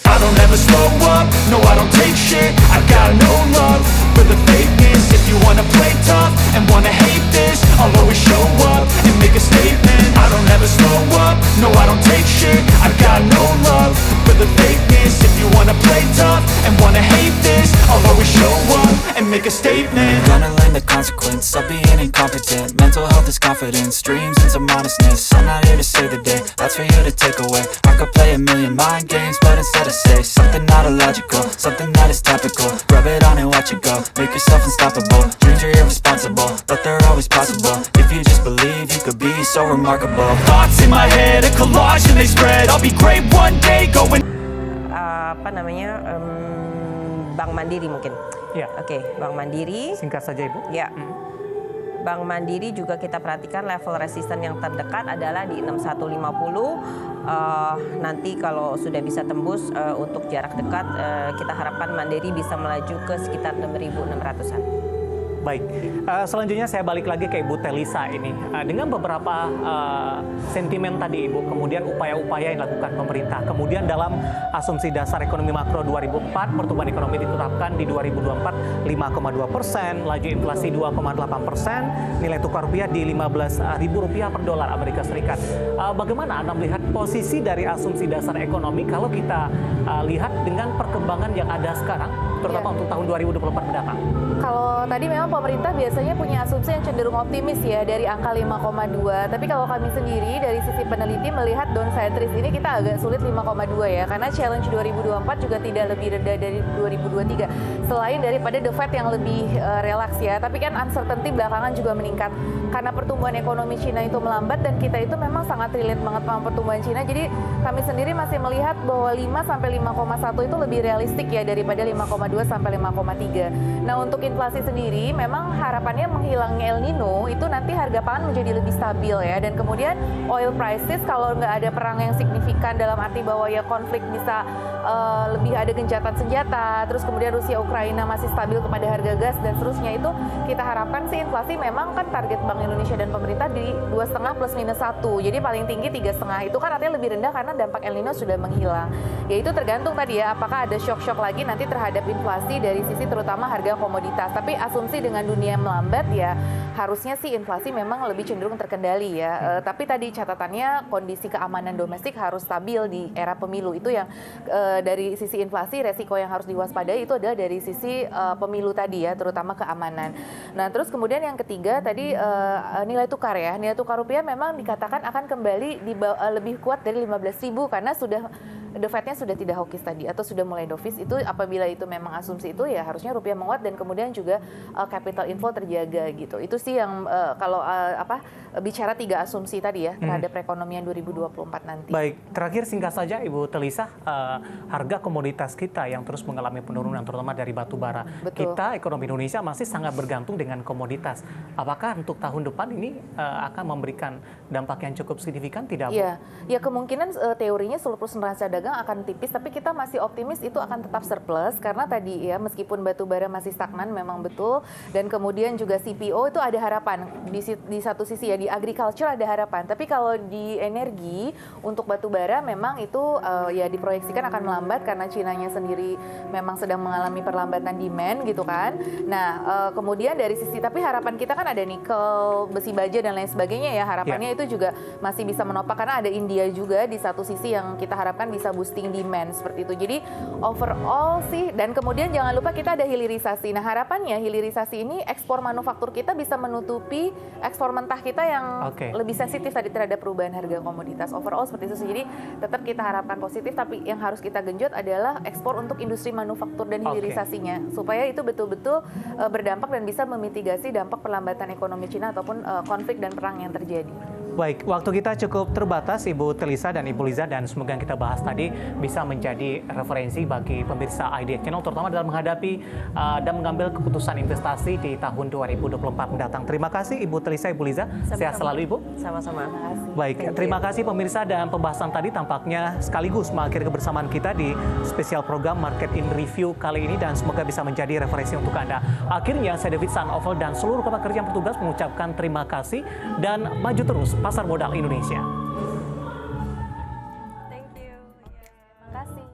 I don't ever slow up, no I don't take shit. I got no love for the fakeness. If you wanna play tough and wanna hate this, I'll always show up and make a statement. I don't ever slow up, no I don't take shit. I got no love for the fakeness. If you wanna play tough and wanna hate this, I'll always show up and make a statement. Gonna learn the consequence of being incompetent. Mental health is confidence, dreams and some honestness. I'm not here to save the day, that's for you to take away. I could play a million mind games, but instead I say something not illogical, something that is topical. Rub it on and watch it go, make yourself unstoppable. Dreams are irresponsible, but they're always possible. If you just believe, you could be so remarkable. Thoughts in my head, a collage and they spread. I'll be great one day, going. Apa namanya? Bank Mandiri mungkin. Ya. Oke, Bank Mandiri. Singkat saja, Ibu. Ya. Bank Mandiri juga kita perhatikan level resisten yang terdekat adalah di 6150. Nanti kalau sudah bisa tembus untuk jarak dekat, kita harapkan Mandiri bisa melaju ke sekitar 6.600-an. Baik, selanjutnya saya balik lagi ke Ibu Telisa ini. Dengan beberapa sentimen tadi Ibu, kemudian upaya-upaya yang dilakukan pemerintah, kemudian dalam asumsi dasar ekonomi makro 2004, pertumbuhan ekonomi ditetapkan di 2024 5,2%, laju inflasi 2,8%, nilai tukar rupiah di Rp15.000 per dolar Amerika Serikat. Bagaimana Anda melihat posisi dari asumsi dasar ekonomi kalau kita lihat dengan perkembangan yang ada sekarang, terutama untuk tahun 2024 mendatang? Kalau tadi memang pemerintah biasanya punya asumsi yang cenderung optimis ya dari angka 5,2. Tapi kalau kami sendiri dari sisi peneliti melihat downside risk ini kita agak sulit 5,2 ya, karena challenge 2024 juga tidak lebih rendah dari 2023. Selain daripada The Fed yang lebih relaks ya, tapi kan uncertainty belakangan juga meningkat karena pertumbuhan ekonomi Cina itu melambat dan kita itu memang sangat relate banget sama pertumbuhan Cina. Jadi kami sendiri masih melihat bahwa 5 sampai 5,1 itu lebih realistik ya daripada 5,2 sampai 5,3. Nah, untuk inflasi sendiri memang harapannya menghilangnya El Nino itu nanti harga pangan menjadi lebih stabil ya, dan kemudian oil prices kalau nggak ada perang yang signifikan dalam arti bahwa ya konflik bisa lebih ada gencatan senjata, terus kemudian Rusia Ukraina masih stabil kepada harga gas dan seterusnya, itu kita harapkan sih inflasi memang kan target Bank Indonesia dan pemerintah di 2,5 plus minus 1, jadi paling tinggi 3,5, itu kan artinya lebih rendah karena dampak El Nino sudah menghilang. Ya itu tergantung tadi ya, apakah ada shock-shock lagi nanti terhadap inflasi dari sisi terutama harga komoditas. Tapi asumsi dengan dunia melambat ya harusnya sih inflasi memang lebih cenderung terkendali ya. Tapi tadi catatannya kondisi keamanan domestik harus stabil di era pemilu. Itu yang dari sisi inflasi resiko yang harus diwaspadai itu adalah dari sisi pemilu tadi ya, terutama keamanan. Nah terus kemudian yang ketiga tadi nilai tukar ya. Nilai tukar rupiah memang dikatakan akan kembali lebih kuat dari 15.000 karena sudah The Fed-nya sudah tidak hawkish tadi atau sudah mulai dovish. Itu apabila itu memang asumsi itu ya harusnya rupiah menguat dan kemudian juga capital inflow terjaga gitu. Itu sih yang kalau bicara 3 asumsi tadi ya terhadap perekonomian 2024 nanti. Baik, terakhir singkat saja Ibu Telisah, harga komoditas kita yang terus mengalami penurunan terutama dari batu bara. Betul. Kita ekonomi Indonesia masih sangat bergantung dengan komoditas. Apakah untuk tahun depan ini akan memberikan dampak yang cukup signifikan tidak Bu? Iya, ya kemungkinan teorinya surplus neraca dagang akan tipis, tapi kita masih optimis itu akan tetap surplus karena tadi ya meskipun batu bara masih stagnan memang betul, dan kemudian juga CPO itu ada harapan di satu sisi ya, di agriculture ada harapan, tapi kalau di energi untuk batu bara memang itu ya diproyeksikan akan melambat karena Cinanya sendiri memang sedang mengalami perlambatan demand gitu kan. Nah kemudian dari sisi, tapi harapan kita kan ada nikel, besi baja dan lain sebagainya ya, harapannya itu juga masih bisa menopang karena ada India juga di satu sisi yang kita harapkan bisa boosting demand seperti itu. Jadi overall sih, dan kemudian jangan lupa kita ada hilirisasi. Nah harapannya hilirisasi ini ekspor manufaktur kita bisa menutupi ekspor mentah kita yang lebih sensitif tadi terhadap perubahan harga komoditas. Overall seperti itu. Jadi tetap kita harapkan positif, tapi yang harus kita genjot adalah ekspor untuk industri manufaktur dan hilirisasinya supaya itu betul-betul berdampak dan bisa memitigasi dampak perlambatan ekonomi Cina ataupun konflik dan perang yang terjadi. Baik, waktu kita cukup terbatas Ibu Telisah dan Ibu Liza, dan semoga yang kita bahas tadi bisa menjadi referensi bagi pemirsa IDX Channel terutama dalam menghadapi dan mengambil keputusan investasi di tahun 2024 mendatang. Terima kasih Ibu Telisah, Ibu Liza. Sehat selalu Ibu. Sama-sama. Baik, terima kasih pemirsa, dan pembahasan tadi tampaknya sekaligus mengakhiri kebersamaan kita di spesial program Market in Review kali ini, dan semoga bisa menjadi referensi untuk Anda. Akhirnya saya David Sanovel dan seluruur pekerja yang bertugas mengucapkan terima kasih dan maju terus pasar modal Indonesia. Thank you. Terima kasih.